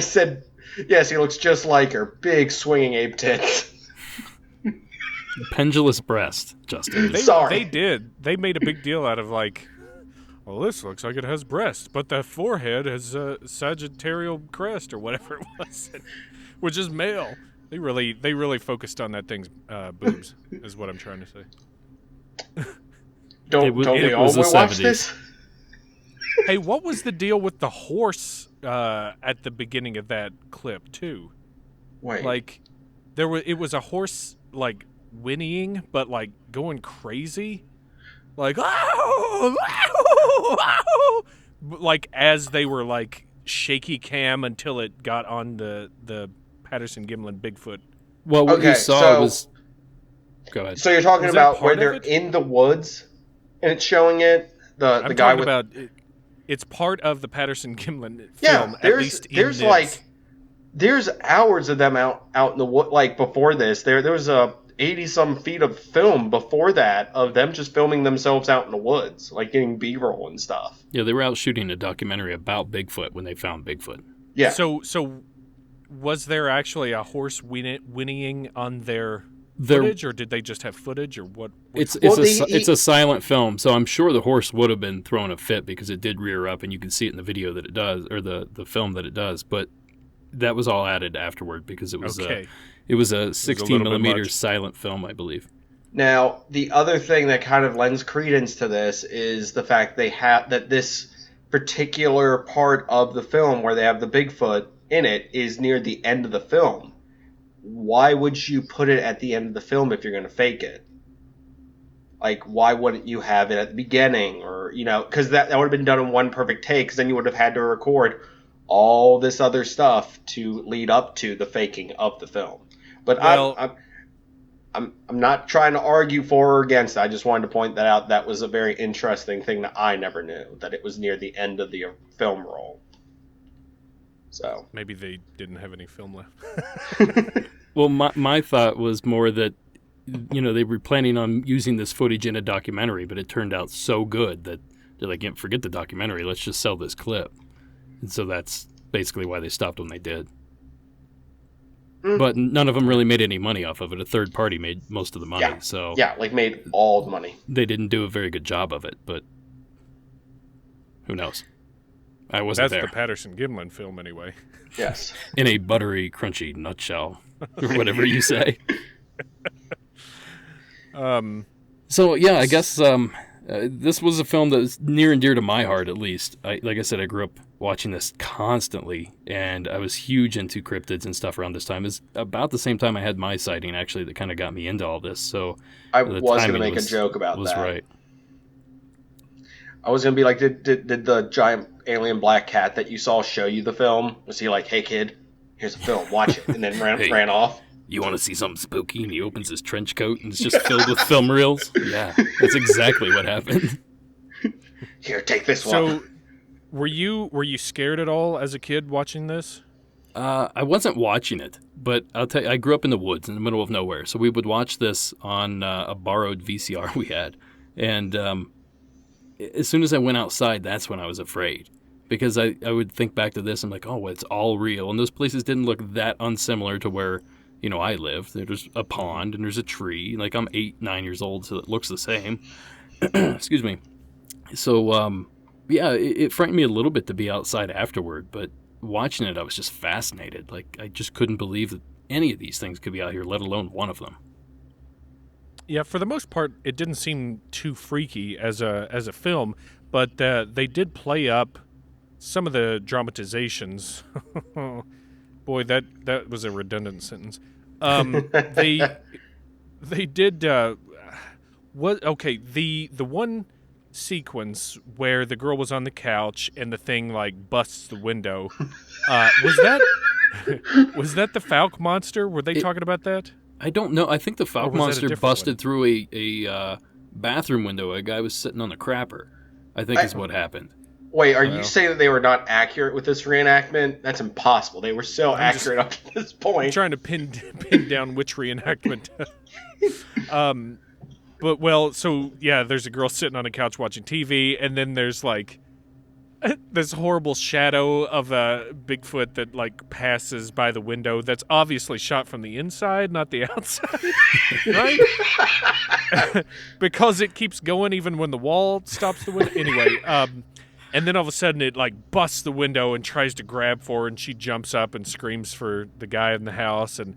Speaker 3: said, yes, he looks just like her. Big swinging ape tits.
Speaker 1: Pendulous breast, Justin.
Speaker 3: Sorry.
Speaker 2: They did. They made a big deal out of like, well, this looks like it has breasts, but the forehead has a sagittarial crest or whatever it was, which is male. They really focused on that thing's boobs, is what I'm trying to say.
Speaker 3: Don't we all
Speaker 1: was the
Speaker 3: watch
Speaker 1: 70s.
Speaker 3: this?
Speaker 2: Hey, what was the deal with the horse at the beginning of that clip too?
Speaker 3: Wait.
Speaker 2: Like, it was a horse like whinnying, but like going crazy, like like as they were like shaky cam until it got on the Patterson-Gimlin Bigfoot.
Speaker 1: Well, what
Speaker 3: Okay,
Speaker 1: you saw
Speaker 3: so-
Speaker 1: was... Go ahead.
Speaker 3: So you're talking
Speaker 2: Was that
Speaker 3: about where
Speaker 2: part of
Speaker 3: they're
Speaker 2: it?
Speaker 3: in the woods, and it's showing it. The
Speaker 2: I'm
Speaker 3: guy
Speaker 2: talking
Speaker 3: with
Speaker 2: about it's part of the Patterson-Gimlin
Speaker 3: yeah.
Speaker 2: film. At least
Speaker 3: There's
Speaker 2: in this.
Speaker 3: like there's hours of them out in the wood. Like before this, there was a 80-some feet of film before that of them just filming themselves out in the woods, like getting B-roll and stuff.
Speaker 1: Yeah, they were out shooting a documentary about Bigfoot when they found Bigfoot.
Speaker 3: Yeah.
Speaker 2: So was there actually a horse whinnying on their
Speaker 1: There-
Speaker 2: footage, or did they just have footage, or what?
Speaker 1: It's
Speaker 3: Well,
Speaker 1: it's a silent film, so I'm sure the horse would have been throwing a fit because it did rear up, and you can see it in the video that it does, or the film that it does. But that was all added afterward because it was
Speaker 2: Okay.
Speaker 1: it was a
Speaker 2: little
Speaker 1: 16
Speaker 2: bit
Speaker 1: millimeter
Speaker 2: much.
Speaker 1: silent film, I believe.
Speaker 3: Now, the other thing that kind of lends credence to this is the fact that this particular part of the film where they have the Bigfoot in it is near the end of the film. Why would you put it at the end of the film if you're going to fake it? Like, why wouldn't you have it at the beginning? Or, because that would have been done in one perfect take, because then you would have had to record all this other stuff to lead up to the faking of the film. But
Speaker 2: Well-
Speaker 3: I'm not trying to argue for or against it. I just wanted to point that out. That was a very interesting thing that I never knew, that it was near the end of the film roll. So,
Speaker 2: Maybe they didn't have any film left.
Speaker 1: Well, my thought was more that they were planning on using this footage in a documentary, but it turned out so good that they're like, yeah, forget the documentary, let's just sell this clip. And so that's basically why they stopped when they did. But none of them really made any money off of it. A third party made most of the money, so
Speaker 3: yeah, like made all the money.
Speaker 1: they didn't do a very good job of it, but who knows? I wasn't
Speaker 2: That's
Speaker 1: there.
Speaker 2: the Patterson-Gimlin film, anyway.
Speaker 3: Yes.
Speaker 1: In a buttery, crunchy nutshell, or whatever you say. So, yeah, I guess this was a film that was near and dear to my heart, at least. Like I said, I grew up watching this constantly, and I was huge into cryptids and stuff around this time. It's about the same time I had my sighting, actually, that kind of got me into all this. So
Speaker 3: I
Speaker 1: the
Speaker 3: was going to
Speaker 1: timing
Speaker 3: make a joke about
Speaker 1: was
Speaker 3: that.
Speaker 1: right.
Speaker 3: I was going to be like, did the giant alien black cat that you saw show you the film? Was he like, hey, kid, here's a film, watch it, and then
Speaker 1: Hey.
Speaker 3: ran off?
Speaker 1: You want to see something spooky? And he opens his trench coat, and it's just filled with film reels? Yeah, that's exactly what happened.
Speaker 3: Here, take this one.
Speaker 2: So, were you scared at all as a kid watching this?
Speaker 1: I wasn't watching it, but I'll tell you, I grew up in the woods in the middle of nowhere. So we would watch this on a borrowed VCR we had. And as soon as I went outside, that's when I was afraid. Because I would think back to this and like, oh, it's all real. And those places didn't look that unsimilar to where, I lived. There's a pond and there's a tree. Like, I'm 8, 9 years old, so it looks the same. Excuse me. So, yeah, it frightened me a little bit to be outside afterward, but watching it, I was just fascinated. Like, I just couldn't believe that any of these things could be out here, let alone one of them.
Speaker 2: Yeah, for the most part, it didn't seem too freaky as a film, but they did play up some of the dramatizations. Boy, that was a redundant sentence. They did. Okay, the one sequence where the girl was on the couch and the thing like busts the window, was that was that the Falk monster? Were they talking about that?
Speaker 1: I don't know. I think the Falk
Speaker 2: was that a
Speaker 1: monster
Speaker 2: different
Speaker 1: busted
Speaker 2: one?
Speaker 1: through a bathroom window. A guy was sitting on the crapper, I think is what happened.
Speaker 3: Wait, are you
Speaker 2: Well.
Speaker 3: saying that they were not accurate with this reenactment? That's impossible. They were so accurate up to this
Speaker 2: I'm
Speaker 3: point.
Speaker 2: trying to pin down which reenactment. But well, so yeah, there's a girl sitting on a couch watching TV, and then there's like this horrible shadow of a Bigfoot that like passes by the window. That's obviously shot from the inside, not the outside, right? Because it keeps going even when the wall stops the window. Anyway, and then all of a sudden it like busts the window and tries to grab for her, and she jumps up and screams for the guy in the house, and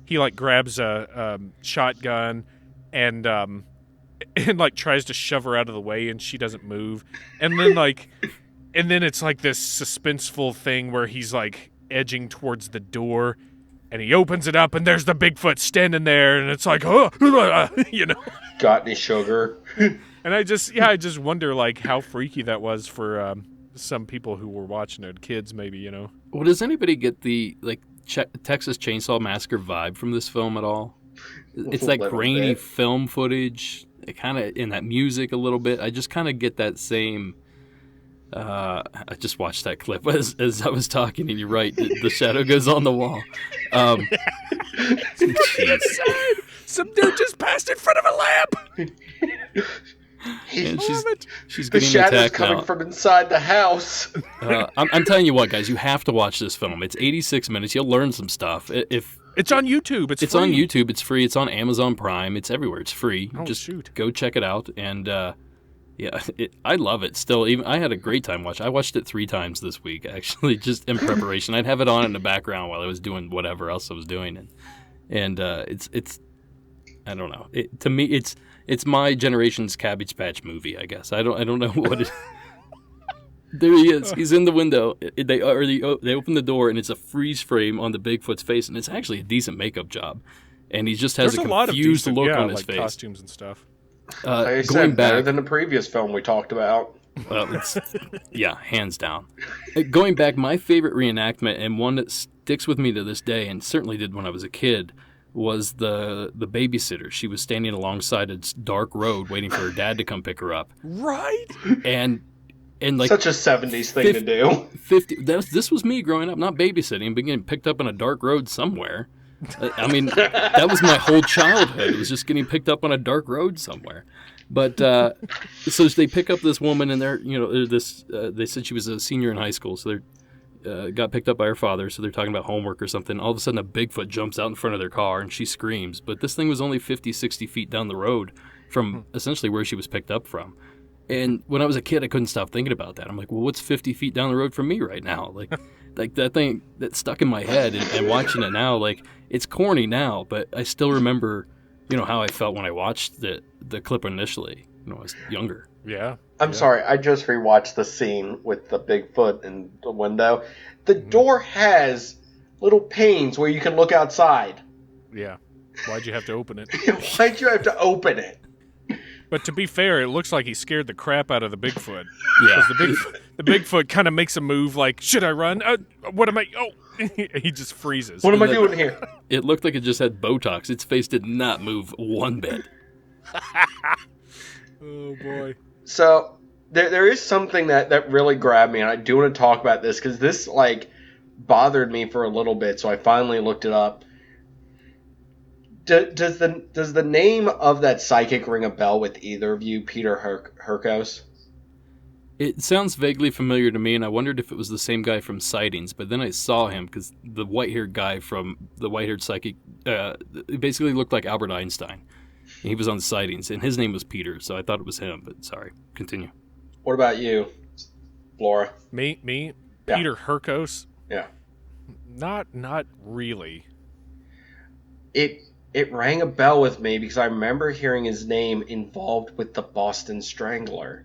Speaker 2: he like grabs a shotgun and like tries to shove her out of the way, and she doesn't move, and then it's like this suspenseful thing where he's like edging towards the door, and he opens it up, and there's the Bigfoot standing there, and it's like, oh, you know.
Speaker 3: Got any sugar?
Speaker 2: And I just wonder like how freaky that was for some people who were watching it, kids maybe, you know.
Speaker 1: Well, does anybody get the like Texas Chainsaw Massacre vibe from this film at all? It's like
Speaker 3: Little
Speaker 1: grainy
Speaker 3: bit.
Speaker 1: film footage, kind of in that music a little bit. I just kind of get that same. I just watched that clip as I was talking, and you're right. The shadow goes on the wall. Jeez.
Speaker 2: Some dude just passed in front of a lamp.
Speaker 1: And she's
Speaker 3: The
Speaker 1: getting
Speaker 3: shadow's
Speaker 1: attacked
Speaker 3: coming
Speaker 1: now.
Speaker 3: from inside the house.
Speaker 1: I'm telling you what, guys, you have to watch this film. It's 86 minutes. You'll learn some stuff. If
Speaker 2: It's on YouTube. It's
Speaker 1: on
Speaker 2: free.
Speaker 1: YouTube, it's free. It's on Amazon Prime. It's everywhere. It's free.
Speaker 2: Oh,
Speaker 1: Just
Speaker 2: shoot.
Speaker 1: go check it out. And yeah, I love it. Still, even I had a great time watching. I watched it 3 times this week, actually, just in preparation. I'd have it on in the background while I was doing whatever else I was doing, and it's I don't know. To me, it's my generation's Cabbage Patch movie. I guess I don't know what it. There he is. He's in the window. They open the door, and it's a freeze frame on the Bigfoot's face, and it's actually a decent makap job. And he just has
Speaker 2: There's
Speaker 1: a
Speaker 2: a lot of
Speaker 1: confused
Speaker 2: decent,
Speaker 1: look
Speaker 2: yeah,
Speaker 1: on his
Speaker 2: like
Speaker 1: face.
Speaker 2: costumes and stuff.
Speaker 3: Like I
Speaker 1: Going
Speaker 3: said, better
Speaker 1: back,
Speaker 3: than the previous film we talked about.
Speaker 1: yeah, hands down. Going back, my favorite reenactment, and one that sticks with me to this day, and certainly did when I was a kid, was the babysitter. She was standing alongside a dark road, waiting for her dad to come pick her up,
Speaker 2: Right?
Speaker 1: and like
Speaker 3: Such a 70s thing to do.
Speaker 1: 50. This was me growing up, not babysitting, but getting picked up on a dark road somewhere. I mean, that was my whole childhood. It was just getting picked up on a dark road somewhere. But so they pick up this woman, and they said she was a senior in high school, so they got picked up by her father. So they're talking about homework or something. All of a sudden, a Bigfoot jumps out in front of their car, and she screams. But this thing was only 50, 60 feet down the road from essentially where she was picked up from. And when I was a kid, I couldn't stop thinking about that. I'm like, well, what's 50 feet down the road from me right now? Like that thing that stuck in my head, and watching it now, like, it's corny now, but I still remember, how I felt when I watched the clip initially, when I was younger.
Speaker 2: Yeah.
Speaker 3: I'm sorry, I just rewatched the scene with the Bigfoot in the window. The door has little panes where you can look outside.
Speaker 2: Yeah. Why'd you have to open it?
Speaker 3: Why'd you have to open it?
Speaker 2: But to be fair, it looks like he scared the crap out of the Bigfoot.
Speaker 1: Yeah.
Speaker 2: Because the Bigfoot kind of makes a move like, should I run? What am I? Oh, he just freezes.
Speaker 3: What am I doing here?
Speaker 1: It looked like it just had Botox. Its face did not move one bit.
Speaker 2: Oh, boy.
Speaker 3: So there is something that really grabbed me, and I do want to talk about this because this bothered me for a little bit. So I finally looked it up. Does the name of that psychic ring a bell with either of you, Peter Hurkos?
Speaker 1: It sounds vaguely familiar to me, and I wondered if it was the same guy from Sightings, but then I saw him because the white-haired guy from the white-haired psychic it basically looked like Albert Einstein. He was on Sightings, and his name was Peter, so I thought it was him, but sorry. Continue.
Speaker 3: What about you, Laura?
Speaker 2: Me?
Speaker 3: Yeah.
Speaker 2: Peter Hurkos?
Speaker 3: Yeah.
Speaker 2: Not really.
Speaker 3: It rang a bell with me because I remember hearing his name involved with the Boston Strangler.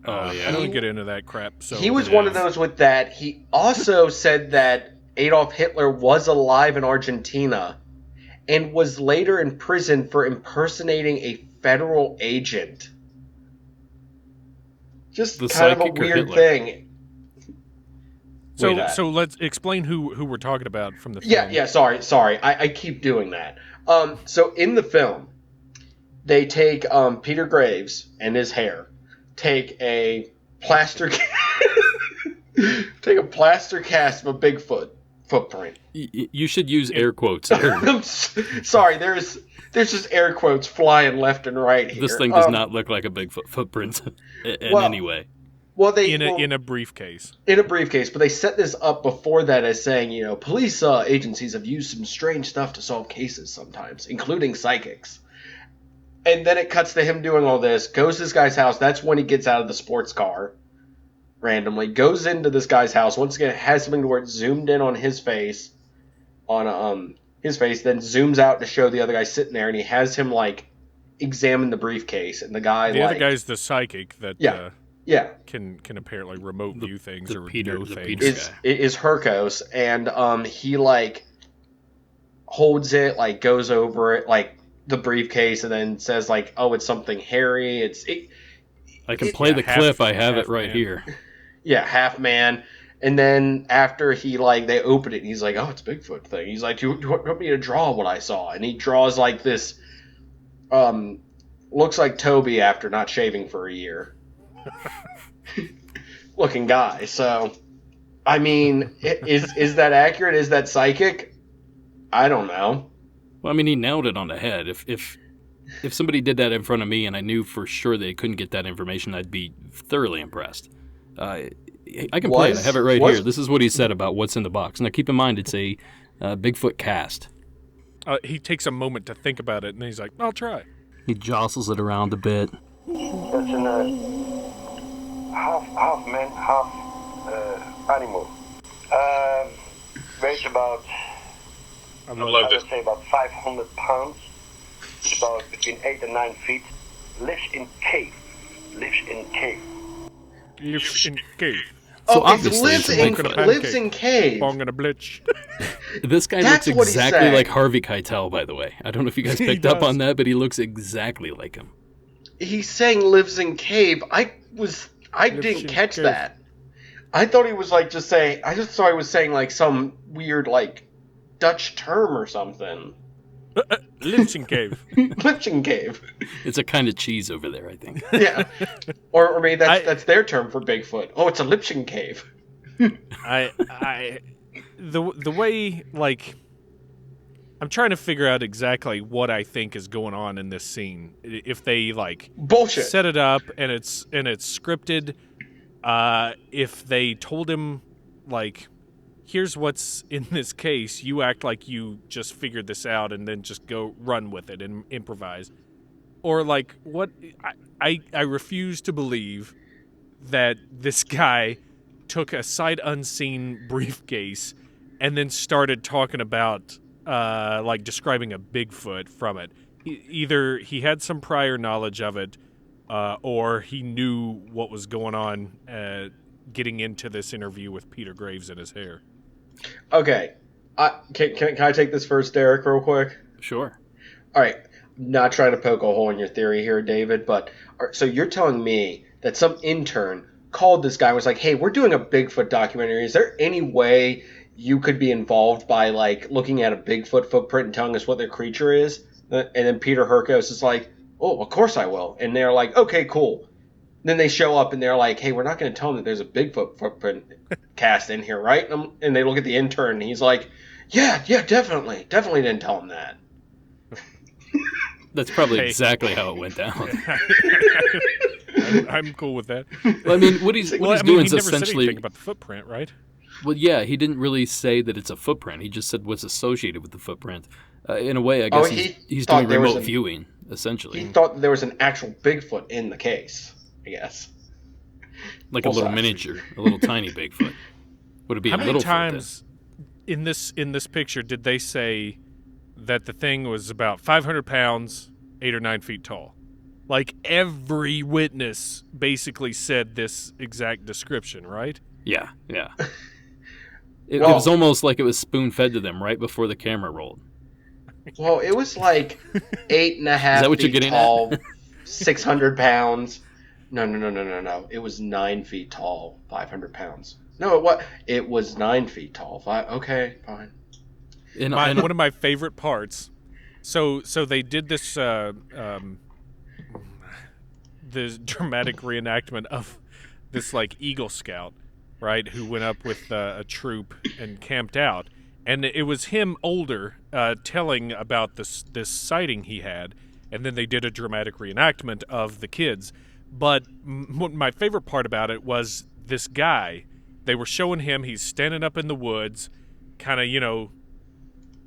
Speaker 1: Oh, yeah.
Speaker 2: I don't get into that crap. So
Speaker 3: He was one of those with that. He also said that Adolf Hitler was alive in Argentina and was later in prison for impersonating a federal agent. Just
Speaker 1: The
Speaker 3: kind of a
Speaker 1: psychic or
Speaker 3: weird
Speaker 1: Hitler?
Speaker 3: thing.
Speaker 2: So let's explain who we're talking about from the film.
Speaker 3: Yeah, sorry. I keep doing that. So in the film, they take Peter Graves and his hair, take a plaster cast of a Bigfoot footprint.
Speaker 1: You should use air quotes here.
Speaker 3: I'm sorry, there's just air quotes flying left and right here.
Speaker 1: This thing does not look like a Bigfoot footprint in any way.
Speaker 3: Well,
Speaker 2: in a briefcase.
Speaker 3: In a briefcase, but they set this up before that as saying, you know, police agencies have used some strange stuff to solve cases sometimes, including psychics. And then it cuts to him doing all this, goes to this guy's house. That's when he gets out of the sports car randomly, goes into this guy's house. Once again, it has something to where it's zoomed in on his face, then zooms out to show the other guy sitting there, and he has him, like, examine the briefcase. And the guy,
Speaker 2: the other guy's the psychic that can apparently remote view things or know things.
Speaker 3: Is Hercos, and he, like, holds it, like, goes over it, like, the briefcase, and then says, like, oh, it's something hairy.
Speaker 1: I can play the clip. I have it right
Speaker 2: man.
Speaker 1: here.
Speaker 3: Yeah, half man. And then after they open it, and he's like, oh, it's a Bigfoot thing. He's like, do you want me to draw what I saw? And he draws, like, this, looks like Toby after not shaving for a year. Looking guy. So, I mean, is that accurate? Is that psychic? I don't know.
Speaker 1: Well, I mean, he nailed it on the head. If somebody did that in front of me and I knew for sure they couldn't get that information, I'd be thoroughly impressed. I can play it. I have it right here. This is what he said about what's in the box. Now, keep in mind, it's a Bigfoot cast.
Speaker 2: He takes a moment to think about it, and he's like, I'll try.
Speaker 1: He jostles it around a bit.
Speaker 5: That's an half man, half animal. Weighs about, I would say about 500 pounds. It's about between 8 and 9 feet. Lives in cave.
Speaker 2: Lives in cave.
Speaker 1: So
Speaker 3: okay,
Speaker 1: obviously
Speaker 3: lives in cave.
Speaker 2: Bong and a blitz.
Speaker 1: This guy looks exactly like Harvey Keitel, by the way. I don't know if you guys picked up on that, but he looks exactly like him.
Speaker 3: He's saying lives in cave. I didn't catch that. I thought he was like just saying. I just thought he was saying like some weird like Dutch term or something.
Speaker 2: Lives in cave.
Speaker 3: Lives in cave.
Speaker 1: It's a kind of cheese over there, I think.
Speaker 3: Yeah, or maybe that's their term for Bigfoot. Oh, it's a Lipschen cave.
Speaker 2: The way, like, I'm trying to figure out exactly what I think is going on in this scene. If they like
Speaker 3: bullshit
Speaker 2: set it up and it's scripted, if they told him like, here's what's in this case, you act like you just figured this out and then just go run with it and improvise, or like what I refuse to believe that this guy took a sight unseen briefcase and then started talking about like describing a Bigfoot from it. Either he had some prior knowledge of it, or he knew what was going on getting into this interview with Peter Graves in his hair.
Speaker 3: Okay, can I take this first, Derek, real quick?
Speaker 1: Sure.
Speaker 3: All right, not trying to poke a hole in your theory here, David, but so you're telling me that some intern called this guy and was like, hey, we're doing a Bigfoot documentary. Is there any way you could be involved by, like, looking at a Bigfoot footprint and telling us what their creature is? And then Peter Hercos is like, oh, of course I will. And they're like, okay, cool. Then they show up and they're like, hey, we're not going to tell them that there's a Bigfoot footprint cast in here, right? And they look at the intern and he's like, yeah, definitely. Definitely didn't tell him that.
Speaker 1: That's probably exactly how it went down.
Speaker 2: I'm cool with that.
Speaker 1: Well, I mean, what he's doing is essentially...
Speaker 2: He never said anything about the footprint, right?
Speaker 1: Well, yeah, he didn't really say that it's a footprint. He just said what's associated with the footprint. In a way, I guess he's doing remote viewing, essentially.
Speaker 3: He thought there was an actual Bigfoot in the case, I guess.
Speaker 1: Like a little miniature, a little tiny Bigfoot. Would it be a little foot?
Speaker 2: How many times in this picture did they say that the thing was about 500 pounds, 8 or 9 feet tall? Like, every witness basically said this exact description, right?
Speaker 1: Yeah. It was almost like it was spoon-fed to them right before the camera rolled.
Speaker 3: Well, it was like 8.5
Speaker 1: what you're
Speaker 3: feet
Speaker 1: getting
Speaker 3: tall, 600 pounds. No. It was 9 feet tall, 500 pounds. No, it was 9 feet tall. Okay, fine.
Speaker 2: One of my favorite parts. So they did this this dramatic reenactment of this like Eagle Scout, right, who went up with a troop and camped out, and it was him older telling about this sighting he had, and then they did a dramatic reenactment of the kids. But my favorite part about it was this guy. They were showing him, he's standing up in the woods, kind of,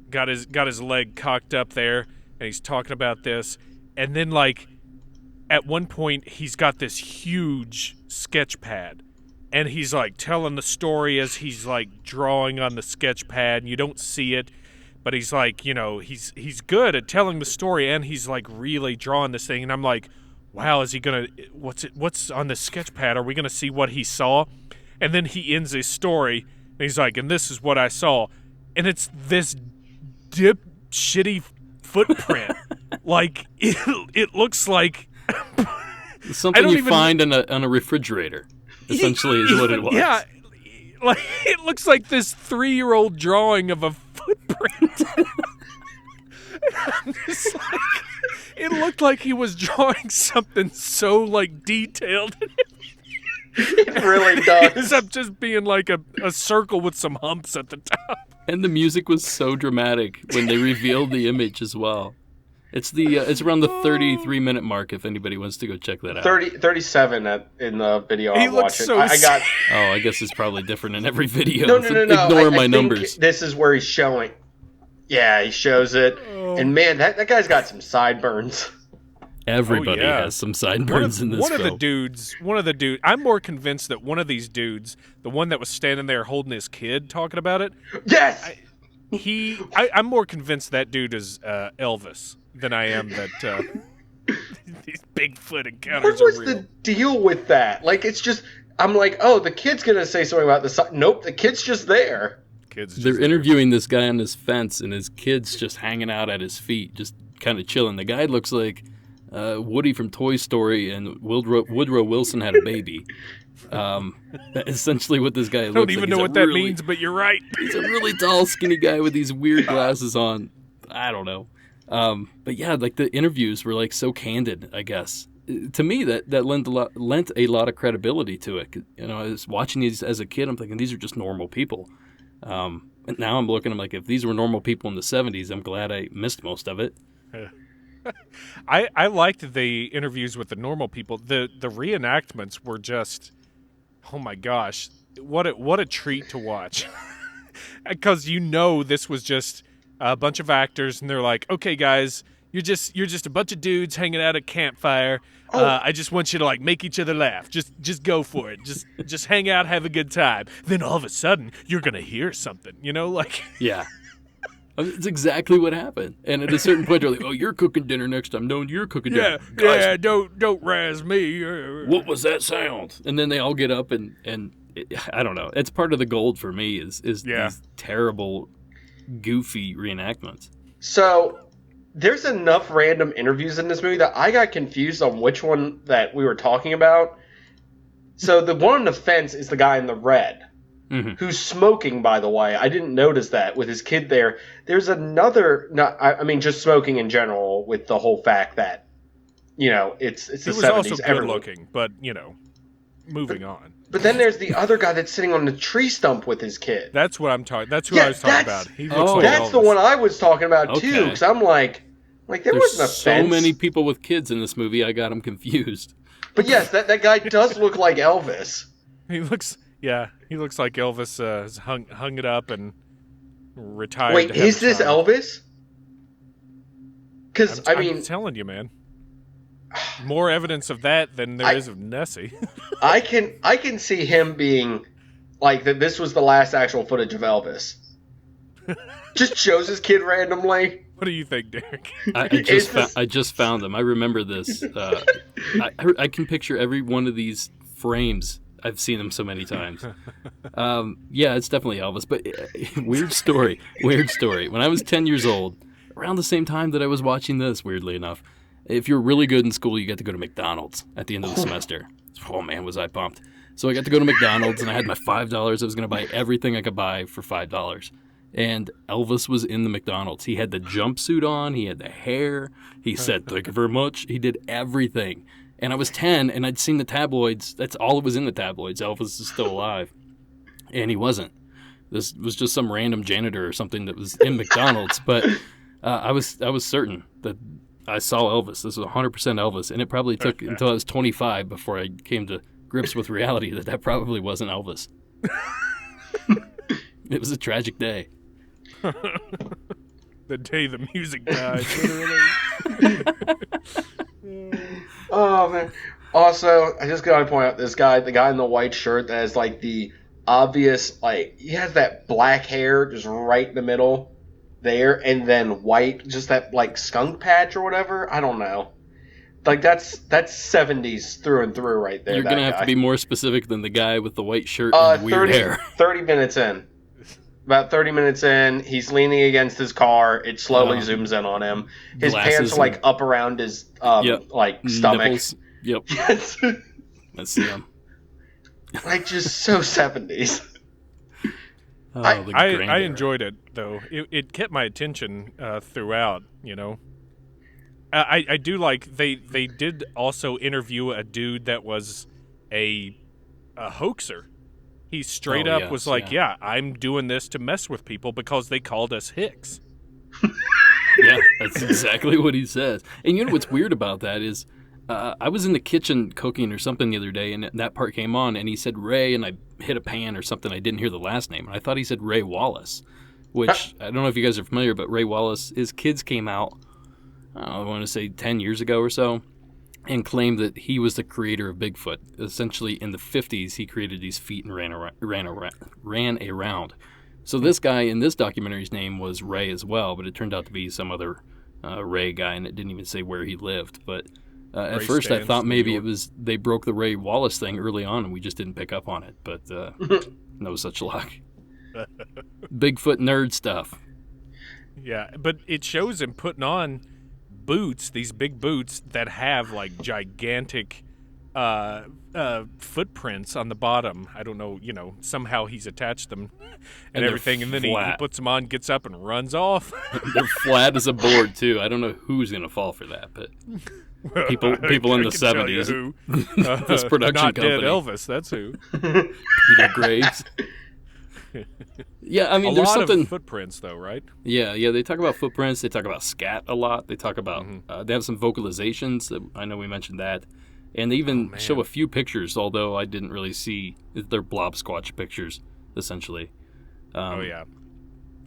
Speaker 2: got his leg cocked up there, and he's talking about this. And then, like, at one point, he's got this huge sketch pad, and he's, like, telling the story as he's, like, drawing on the sketch pad, and you don't see it. But he's, like, he's good at telling the story, and he's, like, really drawing this thing. And I'm like, wow, is he going to, what's on the sketch pad? Are we going to see what he saw? And then he ends his story, and he's like, and this is what I saw. And it's this shitty footprint. Like, it looks like...
Speaker 1: something you find on a refrigerator, essentially, is what it was.
Speaker 2: Yeah, like, it looks like this 3-year-old drawing of a footprint. I'm just like, it looked like he was drawing something so, like, detailed.
Speaker 3: It really does.
Speaker 2: It ends up just being like a circle with some humps at the top.
Speaker 1: And the music was so dramatic when they revealed the image as well. It's around the 33-minute mark if anybody wants to go check that out.
Speaker 3: 37 in the video
Speaker 2: He
Speaker 3: I'm
Speaker 2: looks
Speaker 3: watching.
Speaker 2: so
Speaker 3: I got.
Speaker 1: Oh, I guess it's probably different in every video.
Speaker 3: No.
Speaker 1: Ignore my
Speaker 3: think
Speaker 1: numbers.
Speaker 3: This is where he's showing. Yeah, he shows it, and man, that guy's got some sideburns.
Speaker 1: Everybody has some sideburns in this
Speaker 2: One
Speaker 1: film.
Speaker 2: of the dudes, I'm more convinced that one of these dudes, the one that was standing there holding his kid talking about it,
Speaker 3: Yes!
Speaker 2: I'm more convinced that dude is Elvis than I am that these Bigfoot encounters
Speaker 3: What was
Speaker 2: are real.
Speaker 3: the deal with that? Like, it's just, I'm like, oh, the kid's going to say something about the Nope, the kid's just there.
Speaker 1: They're interviewing this guy on this fence, and his kid's just hanging out at his feet, just kind of chilling. The guy looks like Woody from Toy Story, and Woodrow Wilson had a baby. Essentially what this guy looks like.
Speaker 2: I don't even know what that means, but you're right.
Speaker 1: He's a really tall, skinny guy with these weird glasses on. I don't know. But yeah, like the interviews were like so candid, I guess. To me, that lent a lot of credibility to it. I was watching these as a kid. I'm thinking these are just normal people. And now I'm looking. I'm like, if these were normal people in the 70s, I'm glad I missed most of it.
Speaker 2: I liked the interviews with the normal people. The reenactments were just, oh my gosh, what a treat to watch. Because this was just a bunch of actors, and they're like, okay, guys, you're just a bunch of dudes hanging out at a campfire. I just want you to like make each other laugh. Just go for it. Just hang out, have a good time. Then all of a sudden, you're gonna hear something. Like
Speaker 1: yeah. It's exactly what happened. And at a certain point, they're like, oh, you're cooking dinner next time. No, you're cooking dinner.
Speaker 2: Yeah, don't razz me.
Speaker 1: What was that sound? And then they all get up and I don't know. It's part of the gold for me is these terrible, goofy reenactments.
Speaker 3: So there's enough random interviews in this movie that I got confused on which one that we were talking about. So the one on the fence is the guy in the red. Mm-hmm. Who's smoking, by the way. I didn't notice that with his kid there. There's another, just smoking in general with the whole fact that, it's the 70s.
Speaker 2: He was also good looking, but, moving on.
Speaker 3: But then there's the other guy that's sitting on the tree stump with his kid.
Speaker 2: That's what I'm talking. That's who I was talking about. He looks like
Speaker 3: that's
Speaker 2: Elvis.
Speaker 3: the one I was talking about too. Because I'm like there wasn't a fence.
Speaker 1: So many people with kids in this movie. I got them confused.
Speaker 3: But yes, that guy does look like Elvis.
Speaker 2: He looks like Elvis has hung it up and retired.
Speaker 3: Wait, is this Elvis? Because
Speaker 2: I'm telling you, man. More evidence of that than there is of Nessie.
Speaker 3: I can see him being like that. This was the last actual footage of Elvis. Just shows his kid randomly.
Speaker 2: What do you think, Derek?
Speaker 1: I just found them. I remember this. I can picture every one of these frames. I've seen them so many times. Yeah, it's definitely Elvis. But weird story. When I was 10 years old, around the same time that I was watching this, weirdly enough, if you're really good in school, you get to go to McDonald's at the end of the semester. Oh, man, was I pumped. So I got to go to McDonald's, and I had my $5. I was going to buy everything I could buy for $5. And Elvis was in the McDonald's. He had the jumpsuit on. He had the hair. He said, "Thank you very much." He did everything. And I was 10, and I'd seen the tabloids. That's all it was in the tabloids. Elvis is still alive. And he wasn't. This was just some random janitor or something that was in McDonald's. But I was certain that I saw Elvis. This was 100% Elvis. And it probably took until I was 25 before I came to grips with reality that probably wasn't Elvis. It was a tragic day.
Speaker 2: The day the music died, literally.
Speaker 3: Oh, man. Also, I just gotta point out this guy, the guy in the white shirt that has, like, the obvious, like, he has that black hair just right in the middle there, and then white, just that, like, skunk patch or whatever. I don't know. Like, that's 70s through and through right there.
Speaker 1: You're going to have to be more specific than the guy with the white shirt and the weird hair.
Speaker 3: 30 minutes in. About 30 minutes in, he's leaning against his car. It slowly zooms in on him. His pants are, like, up around his, like, stomach.
Speaker 1: Nipples. Yep.
Speaker 3: Yes.
Speaker 1: I see him.
Speaker 3: Like, just so 70s.
Speaker 2: I enjoyed it, though. It kept my attention throughout, you know. I do like they did also interview a dude that was a hoaxer. He straight up was like, yeah, I'm doing this to mess with people because they called us hicks.
Speaker 1: Yeah, that's exactly what he says. And you know what's weird about that is I was in the kitchen cooking or something the other day, and that part came on, and he said Ray, and I hit a pan or something. I didn't hear the last name. And I thought he said Ray Wallace, which I don't know if you guys are familiar, but Ray Wallace, his kids came out, I want to say 10 years ago or so, and claimed that he was the creator of Bigfoot. Essentially, in the 50s, he created these feet and ran around. So this guy in this documentary's name was Ray as well, but it turned out to be some other Ray guy, and it didn't even say where he lived. But at first, I thought maybe it was they broke the Ray Wallace thing early on, and we just didn't pick up on it. But no such luck. Bigfoot nerd stuff.
Speaker 2: Yeah, but it shows him putting on boots, these big boots that have like gigantic footprints on the bottom. I don't know, somehow he's attached them and everything, and then he puts them on, gets up, and runs off.
Speaker 1: They're flat as a board too. I don't know who's gonna fall for that, but people in the 70s. This production
Speaker 2: not
Speaker 1: company.
Speaker 2: Dead Elvis, that's who.
Speaker 1: Peter Graves. Yeah, I mean, there's something.
Speaker 2: Of footprints, though, right?
Speaker 1: Yeah. They talk about footprints. They talk about scat a lot. They talk about. They have some vocalizations. I know we mentioned that, and they even show a few pictures. Although I didn't really see, they're blob squatch pictures, essentially.
Speaker 2: Yeah.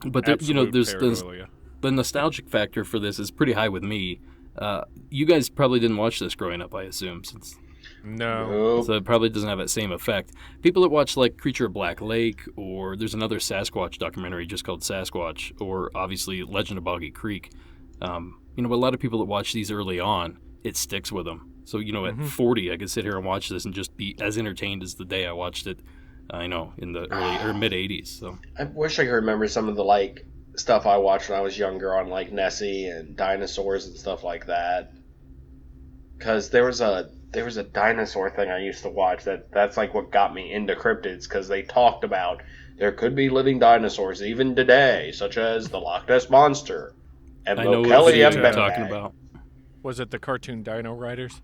Speaker 1: But there's the nostalgic factor for this is pretty high with me. You guys probably didn't watch this growing up, I assume, since.
Speaker 2: No.
Speaker 1: So it probably doesn't have that same effect. People that watch like Creature of Black Lake, or there's another Sasquatch documentary just called Sasquatch, or obviously Legend of Boggy Creek. But a lot of people that watch these early on, it sticks with them. So, at 40, I could sit here and watch this and just be as entertained as the day I watched it, in the early or mid 80s. So
Speaker 3: I wish I could remember some of the stuff I watched when I was younger on like Nessie and dinosaurs and stuff like that. Because there was a dinosaur thing I used to watch that's like what got me into cryptids, because they talked about there could be living dinosaurs even today, such as the Loch Ness Monster and
Speaker 1: I know
Speaker 3: what you're
Speaker 1: talking about.
Speaker 2: Was it the cartoon Dino Riders?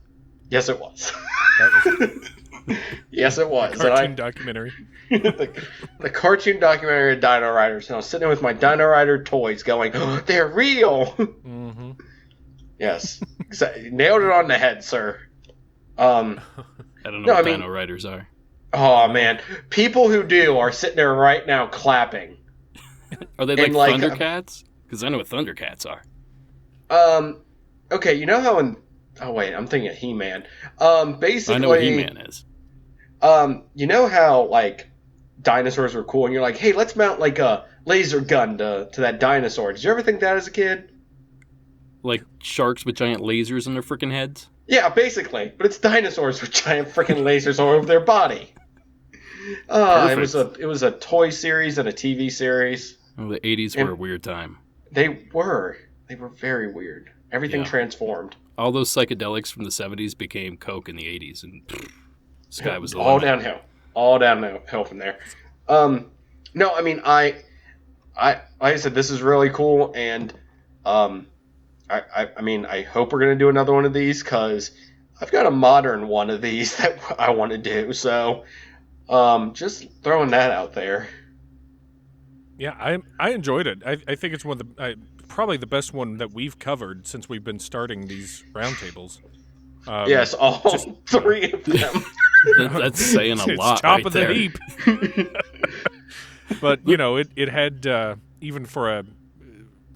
Speaker 3: Yes, it was.
Speaker 2: That was
Speaker 3: yes, it was.
Speaker 2: the cartoon documentary.
Speaker 3: the cartoon documentary of Dino Riders. And I was sitting there with my Dino Rider toys going, oh, they're real.
Speaker 2: Mm-hmm.
Speaker 3: Yes. Nailed it on the head, sir.
Speaker 1: I don't know what Dino Riders are.
Speaker 3: Oh, man. People who do are sitting there right now clapping.
Speaker 1: Are they like Thundercats? Because I know what Thundercats are.
Speaker 3: Okay, you know how in... Oh, wait, I'm thinking of He-Man. Basically...
Speaker 1: I know what He-Man is.
Speaker 3: You know how, dinosaurs were cool, and you're like, hey, let's mount, a laser gun to that dinosaur. Did you ever think that as a kid? Like
Speaker 1: sharks with giant lasers in their freaking heads?
Speaker 3: Yeah, basically. But it's dinosaurs with giant freaking lasers all over their body. It was a toy series and a TV series.
Speaker 1: Well, the 80s were a weird time.
Speaker 3: They were. They were very weird. Everything transformed.
Speaker 1: All those psychedelics from the 70s became coke in the 80s, and sky was the
Speaker 3: all
Speaker 1: limit.
Speaker 3: downhill. All downhill from there. No, I mean, I like I said, this is really cool, and I mean, I hope we're gonna do another one of these because I've got a modern one of these that I want to do. So, just throwing that out there.
Speaker 2: Yeah, I enjoyed it. I think it's one of the probably the best one that we've covered since we've been starting these roundtables.
Speaker 3: Yes, all three of them.
Speaker 1: That's saying a lot.
Speaker 2: It's top
Speaker 1: right
Speaker 2: of
Speaker 1: there.
Speaker 2: the heap. But it had even for a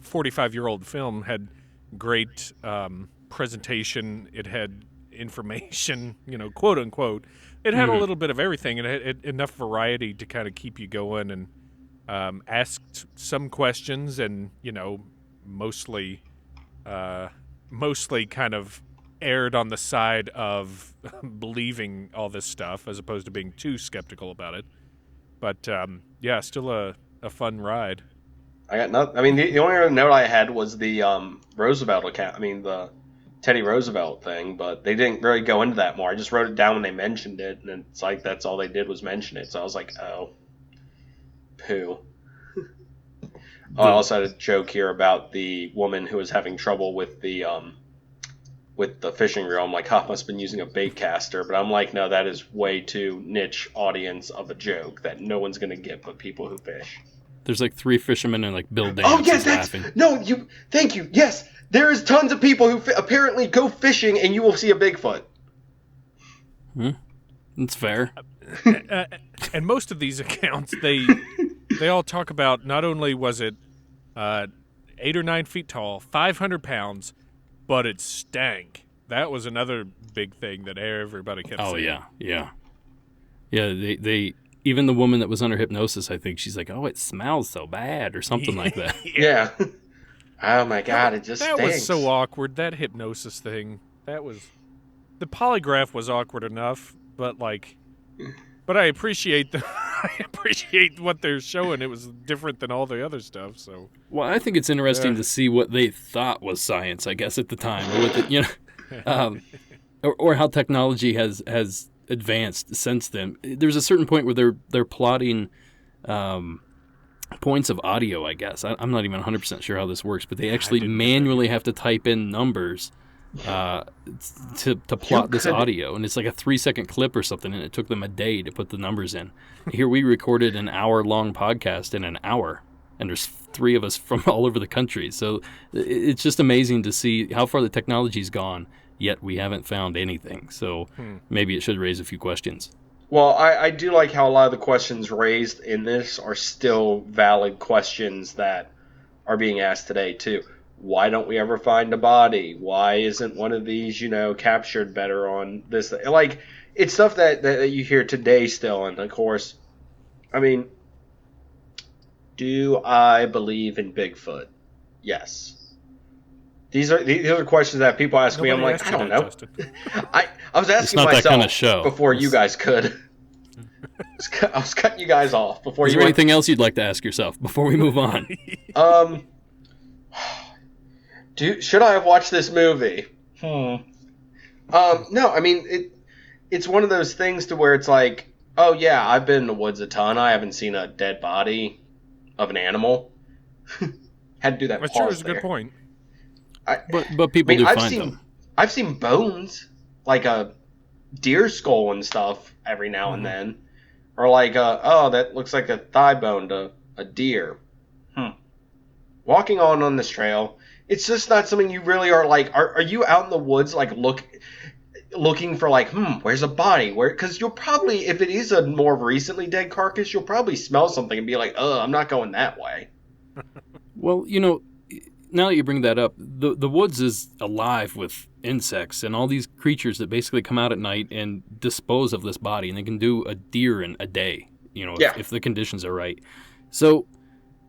Speaker 2: 45-year-old film had great presentation. It had information, quote unquote. It had a little bit of everything, and it had enough variety to kind of keep you going, and asked some questions, and mostly kind of erred on the side of believing all this stuff as opposed to being too skeptical about it. But yeah, still a fun ride.
Speaker 3: I got nothing. I mean, the only other note I had was the Roosevelt account. I mean, the Teddy Roosevelt thing, but they didn't really go into that more. I just wrote it down when they mentioned it, and it's like that's all they did was mention it. So I was like, oh, poo. I also had a joke here about the woman who was having trouble with the fishing reel. I'm like, must have been using a bait caster, but I'm like, no, that is way too niche audience of a joke that no one's gonna get but people who fish.
Speaker 1: There's like 3 fishermen and like Bill Dance
Speaker 3: Oh yes,
Speaker 1: is laughing.
Speaker 3: Thank you. Yes, there is tons of people who apparently go fishing and you will see a Bigfoot.
Speaker 1: That's fair.
Speaker 2: And most of these accounts, they all talk about not only was it 8 or 9 feet tall, 500 pounds, but it stank. That was another big thing that everybody kept saying.
Speaker 1: Oh yeah. They even the woman that was under hypnosis, I think she's like, oh, it smells so bad or something like that.
Speaker 3: Yeah. Oh my God, it just
Speaker 2: that
Speaker 3: stinks.
Speaker 2: was so awkward. That hypnosis thing. The polygraph was awkward enough, but I appreciate what they're showing. It was different than all the other stuff. So,
Speaker 1: well, I think it's interesting to see what they thought was science, I guess, at the time, or what or how technology has advanced since then. There's a certain point where they're plotting points of audio, I guess. I'm not even 100% sure how this works, but they actually manually have to type in numbers to plot this audio, and it's like a 3-second clip or something, and it took them a day to put the numbers in. Here we recorded an hour-long podcast in an hour, and there's 3 of us from all over the country, so it's just amazing to see how far the technology's gone, yet we haven't found anything, so maybe it should raise a few questions.
Speaker 3: Well, I do like how a lot of the questions raised in this are still valid questions that are being asked today, too. Why don't we ever find a body? Why isn't one of these, captured better on this? Like, it's stuff that you hear today still. And, of course, I mean, do I believe in Bigfoot? Yes. These are questions that people ask me. I'm like, I don't know. I was asking myself
Speaker 1: that kind of show.
Speaker 3: Before you guys could. I was cutting you guys off before.
Speaker 1: Is there anything else you'd like to ask yourself before we move on?
Speaker 3: Should I have watched this movie? No, I mean it's one of those things to where it's like, oh yeah, I've been in the woods a ton. I haven't seen a dead body of an animal. Had to do that.
Speaker 2: That's true. It's a good point.
Speaker 1: But people do find them.
Speaker 3: I've seen bones, like a deer skull and stuff every now and then, or like that looks like a thigh bone to a deer. Walking on this trail. It's just not something you really are like. Are you out in the woods like looking for like where's a body? Because you'll probably, if it is a more recently dead carcass, you'll probably smell something and be like, I'm not going that way.
Speaker 1: Well, now that you bring that up, the woods is alive with insects and all these creatures that basically come out at night and dispose of this body, and they can do a deer in a day. If the conditions are right. So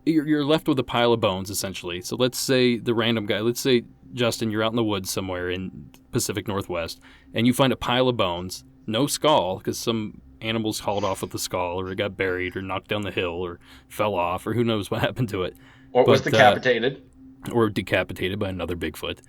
Speaker 1: you're left with a pile of bones, essentially. So let's say the random guy, let's say, Justin, you're out in the woods somewhere in Pacific Northwest, and you find a pile of bones, no skull, because some animals hauled off with the skull, or it got buried, or knocked down the hill, or fell off, or who knows what happened to it.
Speaker 3: Or it was decapitated.
Speaker 1: or decapitated by another Bigfoot.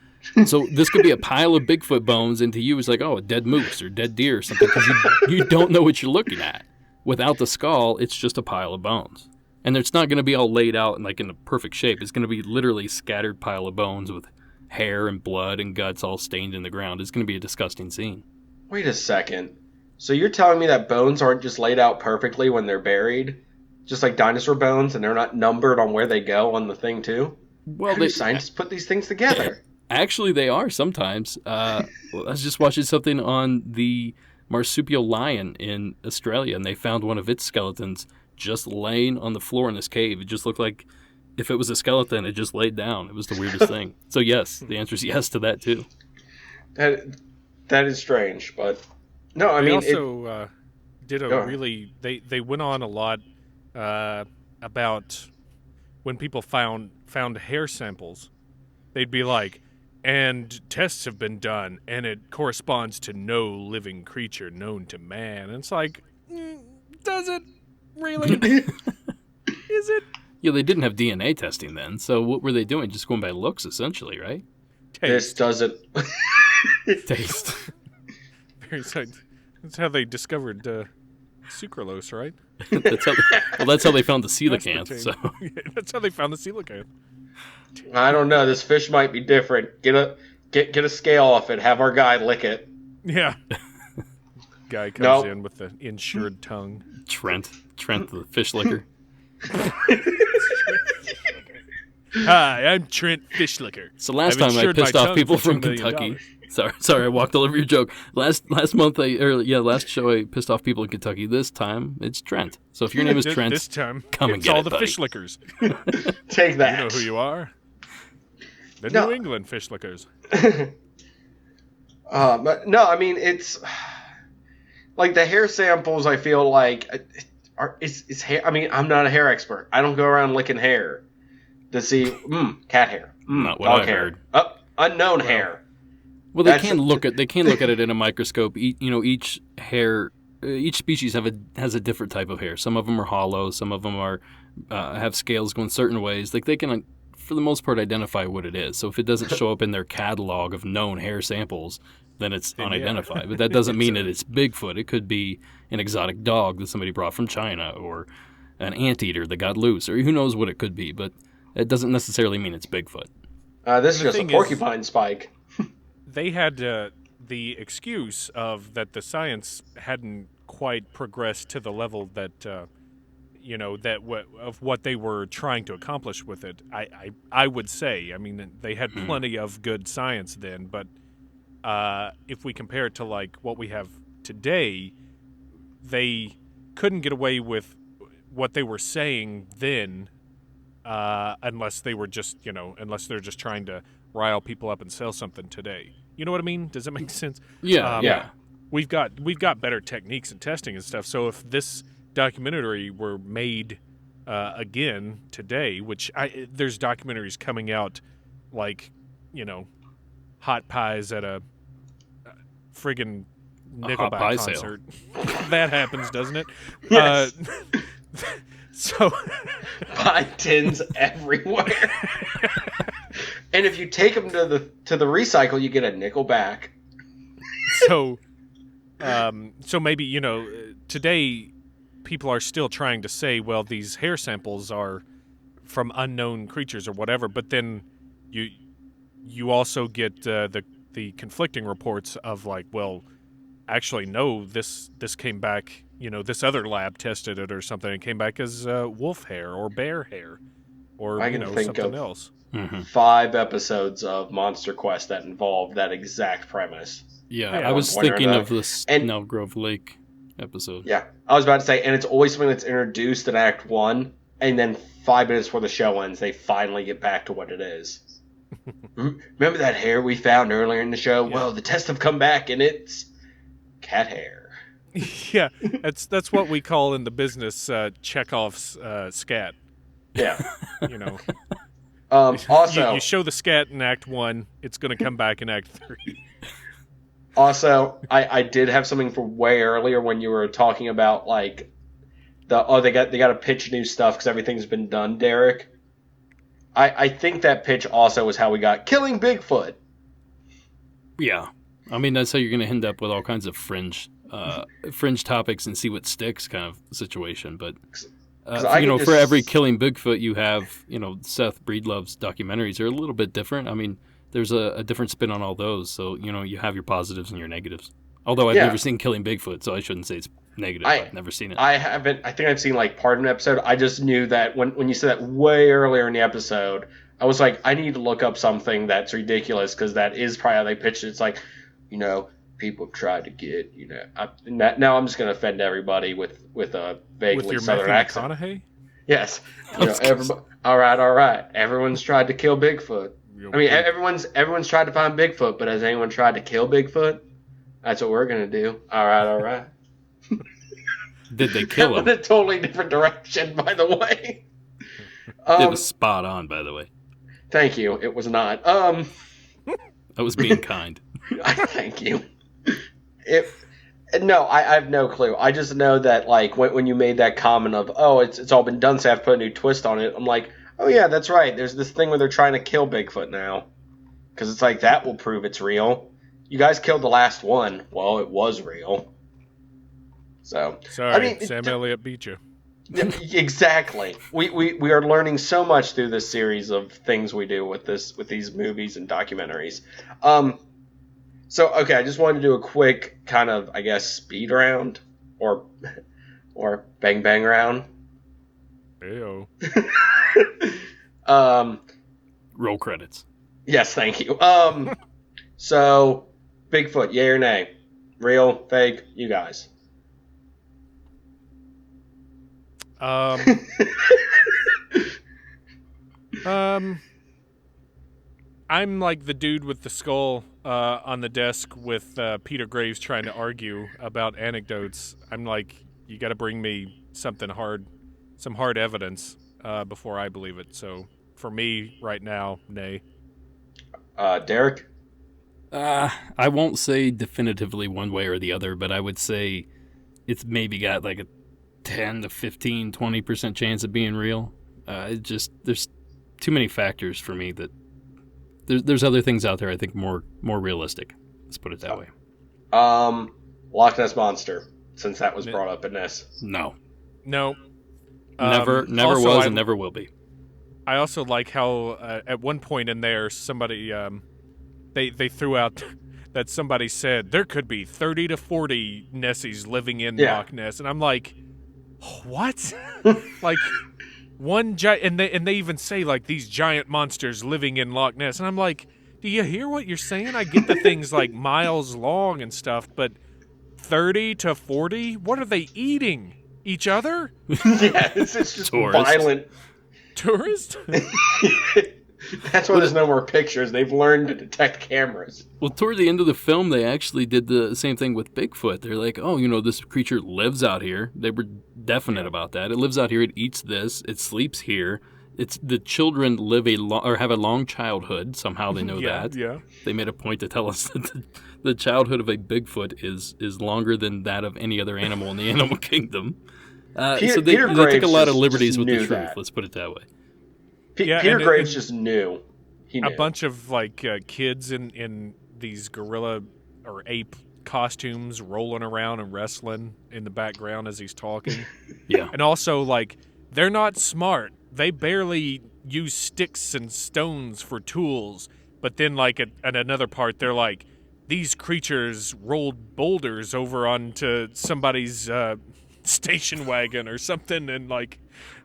Speaker 1: So this could be a pile of Bigfoot bones, and to you it's like, oh, a dead moose or dead deer or something, because you don't know what you're looking at. Without the skull, it's just a pile of bones. And it's not going to be all laid out and like in a perfect shape. It's going to be literally a scattered pile of bones with hair and blood and guts all stained in the ground. It's going to be a disgusting scene.
Speaker 3: Wait a second. So you're telling me that bones aren't just laid out perfectly when they're buried? Just like dinosaur bones, and they're not numbered on where they go on the thing too?
Speaker 1: Well,
Speaker 3: How do scientists put these things together?
Speaker 1: Actually, they are sometimes. I was just watching something on the marsupial lion in Australia, and they found one of its skeletons just laying on the floor in this cave. It just looked like if it was a skeleton, it just laid down. It was the weirdest thing. So yes, the answer is yes to that too.
Speaker 3: That is strange, but no, I
Speaker 2: they
Speaker 3: mean
Speaker 2: also did a really they went on a lot about when people found hair samples. They'd be like, and tests have been done, and it corresponds to no living creature known to man. And it's like, does it really? Is it?
Speaker 1: Yeah, they didn't have DNA testing then, so what were they doing? Just going by looks, essentially, right?
Speaker 3: This doesn't...
Speaker 1: Taste.
Speaker 2: That's how they discovered sucralose, right?
Speaker 1: That's how they found the coelacanth. So.
Speaker 2: Yeah, that's how they found the coelacanth.
Speaker 3: I don't know. This fish might be different. Get a scale off it. Have our guy lick it.
Speaker 2: Yeah. Guy comes in with the insured tongue.
Speaker 1: Trent, the fish licker.
Speaker 2: Hi, I'm Trent Fishlicker.
Speaker 1: So last time I pissed off people from Kentucky. Sorry, I walked all over your joke. Last show I pissed off people in Kentucky. This time it's Trent. So if your name is Trent,
Speaker 2: this time
Speaker 1: come and get
Speaker 2: all
Speaker 1: it,
Speaker 2: the
Speaker 1: buddy.
Speaker 2: Fishlickers.
Speaker 3: Take that.
Speaker 2: You know who you are. The New England Fishlickers.
Speaker 3: But no, I mean it's like the hair samples. I feel like it's hair. I mean, I'm not a hair expert. I don't go around licking hair to see cat hair,
Speaker 1: not what
Speaker 3: dog
Speaker 1: I
Speaker 3: hair,
Speaker 1: heard.
Speaker 3: Unknown hair.
Speaker 1: Well, they can look at it in a microscope. Each hair, each species has a different type of hair. Some of them are hollow. Some of them are have scales going certain ways. Like they can, for the most part, identify what it is. So if it doesn't show up in their catalog of known hair samples, then it's unidentified. But that doesn't mean that it's Bigfoot. It could be an exotic dog that somebody brought from China, or an anteater that got loose, or who knows what it could be. But it doesn't necessarily mean it's Bigfoot.
Speaker 3: This is just a porcupine spike.
Speaker 2: They had the excuse of that the science hadn't quite progressed to the level that of what they were trying to accomplish with it. I would say, I mean, they had plenty of good science then, but if we compare it to like what we have today, they couldn't get away with what they were saying then, unless they were just unless they're just trying to rile people up and sell something today. You know what I mean? Does that make sense?
Speaker 1: Yeah.
Speaker 2: We've got better techniques and testing and stuff. So if this documentary were made again today, which there's documentaries coming out like, hot pies at a friggin' Nickelback concert. That happens, doesn't it?
Speaker 3: Yes.
Speaker 2: So
Speaker 3: pie tins everywhere. And if you take them to the recycle, you get a nickel back.
Speaker 2: So maybe today people are still trying to say, well, these hair samples are from unknown creatures or whatever. But then you also get the conflicting reports of like, well, actually no, this came back. This other lab tested it or something. It came back as wolf hair or bear hair, or
Speaker 3: I can think
Speaker 2: something
Speaker 3: of
Speaker 2: else.
Speaker 3: 5 episodes of Monster Quest that involved that exact premise.
Speaker 1: Yeah, I was thinking of the Snell Grove Lake episode.
Speaker 3: Yeah, I was about to say, and it's always something that's introduced in Act 1, and then 5 minutes before the show ends, they finally get back to what it is. Remember that hair we found earlier in the show? Yeah. Well, the tests have come back, and it's cat hair.
Speaker 2: Yeah, that's what we call in the business Chekhov's scat.
Speaker 3: Yeah.
Speaker 2: Also, you show the scat in Act 1, it's going to come back in Act 3.
Speaker 3: Also, I did have something for way earlier when you were talking about like they got to pitch new stuff because everything's been done, Derek. I think that pitch also was how we got Killing Bigfoot.
Speaker 1: Yeah. I mean, that's how you're going to end up with all kinds of fringe topics and see what sticks kind of situation. But, for every Killing Bigfoot, you have, Seth Breedlove's documentaries are a little bit different. I mean, there's a different spin on all those. So, you have your positives and your negatives. Although I've never seen Killing Bigfoot, so I shouldn't say it's negative. I've never seen it.
Speaker 3: I haven't. I think I've seen like part of an episode. I just knew that when you said that way earlier in the episode, I was like, I need to look up something that's ridiculous because that is probably how they pitched it. It's like, people tried to get, now I'm just going to offend everybody with a vaguely southern accent.
Speaker 2: McConaughey?
Speaker 3: Yes. Everybody, all right. Everyone's tried to kill Bigfoot. Everyone's tried to find Bigfoot, but has anyone tried to kill Bigfoot? That's what we're going to do. All right.
Speaker 1: Did they kill him?
Speaker 3: In a totally different direction, by the way.
Speaker 1: It was spot on, by the way.
Speaker 3: Thank you. It was not.
Speaker 1: I was being kind.
Speaker 3: Thank you. I have no clue. I just know that like when you made that comment of it's all been done, so I have to put a new twist on it. I'm like, oh yeah, that's right. There's this thing where they're trying to kill Bigfoot now, because it's like that will prove it's real. You guys killed the last one. Well, it was real. So
Speaker 2: sorry, Sam Elliott beat you.
Speaker 3: Exactly. We are learning so much through this series of things we do with these movies and documentaries. So okay, I just wanted to do a quick kind of, I guess, speed round or bang bang round.
Speaker 2: Heyo.
Speaker 1: Roll credits.
Speaker 3: Yes, thank you. So Bigfoot, yay or nay? Real, fake, you guys.
Speaker 2: I'm like the dude with the skull on the desk with Peter Graves trying to argue about anecdotes. I'm like, you got to bring me something hard, some hard evidence before I believe it. So for me right now, nay.
Speaker 3: Derek?
Speaker 1: I won't say definitively one way or the other, but I would say it's maybe got like a 10 to 15, 20% chance of being real. There's too many factors for me that there's other things out there I think more realistic. Let's put it that way.
Speaker 3: Loch Ness Monster, since that was brought up in this.
Speaker 1: No.
Speaker 2: Never
Speaker 1: was and never will be.
Speaker 2: I also like how at one point in there somebody they threw out that somebody said there could be 30 to 40 Nessies living in Loch Ness, and I'm like, what? Like one giant, and they even say like these giant monsters living in Loch Ness, and I'm like, do you hear what you're saying? I get the thing's like miles long and stuff, but 30 to 40, what are they eating? Each other?
Speaker 3: Yeah, it's just violent.
Speaker 2: Tourist?
Speaker 3: That's why there's no more pictures. They've learned to detect cameras.
Speaker 1: Well, toward the end of the film, they actually did the same thing with Bigfoot. They're like, this creature lives out here. They were definite about that. It lives out here. It eats this. It sleeps here. It's the children have a long childhood. Somehow they know that.
Speaker 2: Yeah.
Speaker 1: They made a point to tell us that the childhood of a Bigfoot is longer than that of any other animal in the animal kingdom. So they took a lot of liberties with the truth.
Speaker 3: That.
Speaker 1: Let's put it that way.
Speaker 3: Peter Graves just knew. He knew.
Speaker 2: A bunch of like kids in these gorilla or ape costumes rolling around and wrestling in the background as he's talking.
Speaker 1: Yeah.
Speaker 2: And also like they're not smart. They barely use sticks and stones for tools. But then like at another part they're like, these creatures rolled boulders over onto somebody's station wagon or something, and like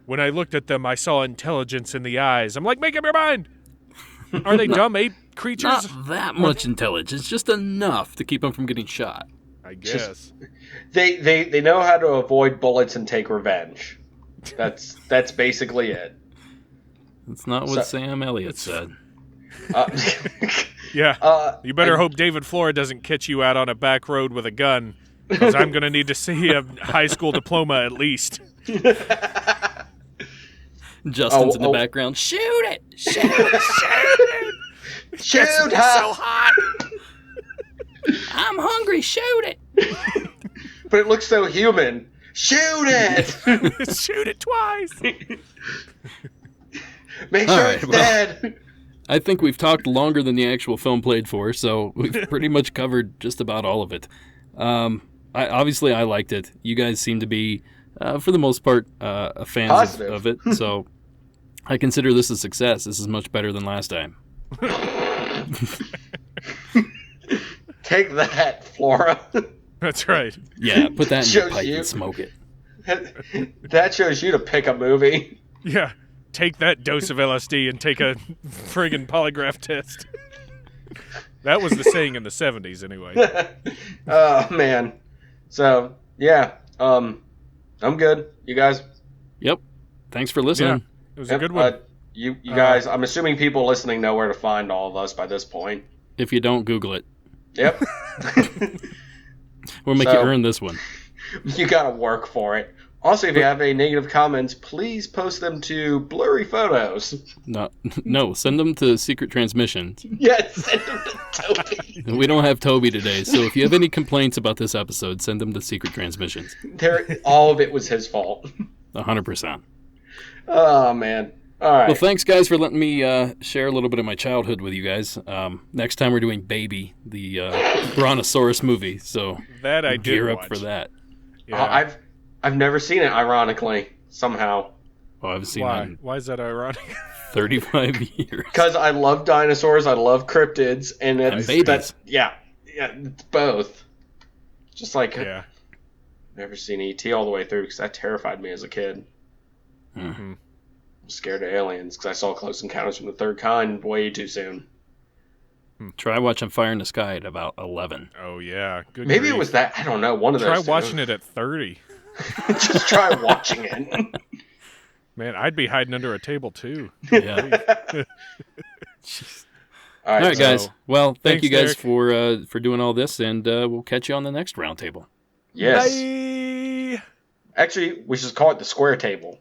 Speaker 2: when I looked at them I saw intelligence in the eyes. I'm like, make up your mind. Are they dumb ape creatures?
Speaker 1: Not that much intelligence, just enough to keep them from getting shot.
Speaker 2: I guess.
Speaker 3: They know how to avoid bullets and take revenge. That's basically it.
Speaker 1: That's not what Sam Elliott said.
Speaker 2: Yeah. You better hope David Flora doesn't catch you out on a back road with a gun, because I'm going to need to see a high school diploma at least.
Speaker 1: Justin's in the background. Shoot it! Shoot it!
Speaker 3: Shoot her!
Speaker 2: So hot!
Speaker 1: I'm hungry. Shoot it!
Speaker 3: But it looks so human. Shoot it!
Speaker 2: Shoot it twice!
Speaker 3: Make sure
Speaker 1: right,
Speaker 3: it's
Speaker 1: well.
Speaker 3: dead.
Speaker 1: I think we've talked longer than the actual film played for, so we've pretty much covered just about all of it. I liked it. You guys seem to be, for the most part, fans of it, so I consider this a success. This is much better than last time.
Speaker 3: Take that, Flora.
Speaker 2: That's right.
Speaker 1: Yeah, put that in your
Speaker 3: Shows
Speaker 1: pipe
Speaker 3: you.
Speaker 1: and smoke it.
Speaker 3: That shows you to pick a movie.
Speaker 2: Yeah. Take that dose of LSD and take a friggin' polygraph test. That was the saying in the 70s, anyway.
Speaker 3: Oh, man. So, yeah. I'm good. You guys?
Speaker 1: Yep. Thanks for listening.
Speaker 2: Yeah, it was a good one.
Speaker 3: You guys, I'm assuming people listening know where to find all of us by this point.
Speaker 1: If you don't, Google it.
Speaker 3: Yep.
Speaker 1: We'll make you earn this one.
Speaker 3: You gotta work for it. Also, if you have any negative comments, please post them to Blurry Photos.
Speaker 1: No, send them to Secret Transmissions.
Speaker 3: Yes, send them to Toby.
Speaker 1: We don't have Toby today, so if you have any complaints about this episode, send them to Secret Transmissions.
Speaker 3: All of it was his fault.
Speaker 1: 100%.
Speaker 3: Oh, man. All right.
Speaker 1: Well, thanks, guys, for letting me share a little bit of my childhood with you guys. Next time we're doing Baby, the Brontosaurus movie, so
Speaker 2: that I did
Speaker 1: gear up
Speaker 2: watch.
Speaker 1: for that.
Speaker 2: Yeah.
Speaker 3: I've never seen it, ironically, somehow.
Speaker 1: Oh, I've seen
Speaker 2: Why?
Speaker 1: that in
Speaker 2: Why is that ironic?
Speaker 1: 35 years.
Speaker 3: Because I love dinosaurs, I love cryptids, and it's
Speaker 1: babies.
Speaker 3: it's both. Just like
Speaker 2: Yeah.
Speaker 3: never seen E.T. all the way through because that terrified me as a kid.
Speaker 1: Mm-hmm.
Speaker 3: I'm scared of aliens because I saw Close Encounters from the Third Kind way too soon.
Speaker 1: Try watching Fire in the Sky at about 11.
Speaker 2: Oh, yeah. Good
Speaker 3: Maybe
Speaker 2: grief.
Speaker 3: it was that. I don't know. One of
Speaker 2: Try
Speaker 3: those.
Speaker 2: watching it at 30.
Speaker 3: Just try watching it.
Speaker 2: Man, I'd be hiding under a table, too.
Speaker 1: Yeah.
Speaker 3: All
Speaker 1: All right,
Speaker 3: so-
Speaker 1: guys. Well, thank
Speaker 2: Thanks,
Speaker 1: you guys
Speaker 2: Derek.
Speaker 1: for doing all this, and we'll catch you on the next roundtable.
Speaker 3: Yes.
Speaker 2: Bye.
Speaker 3: Actually, we should call it the square table.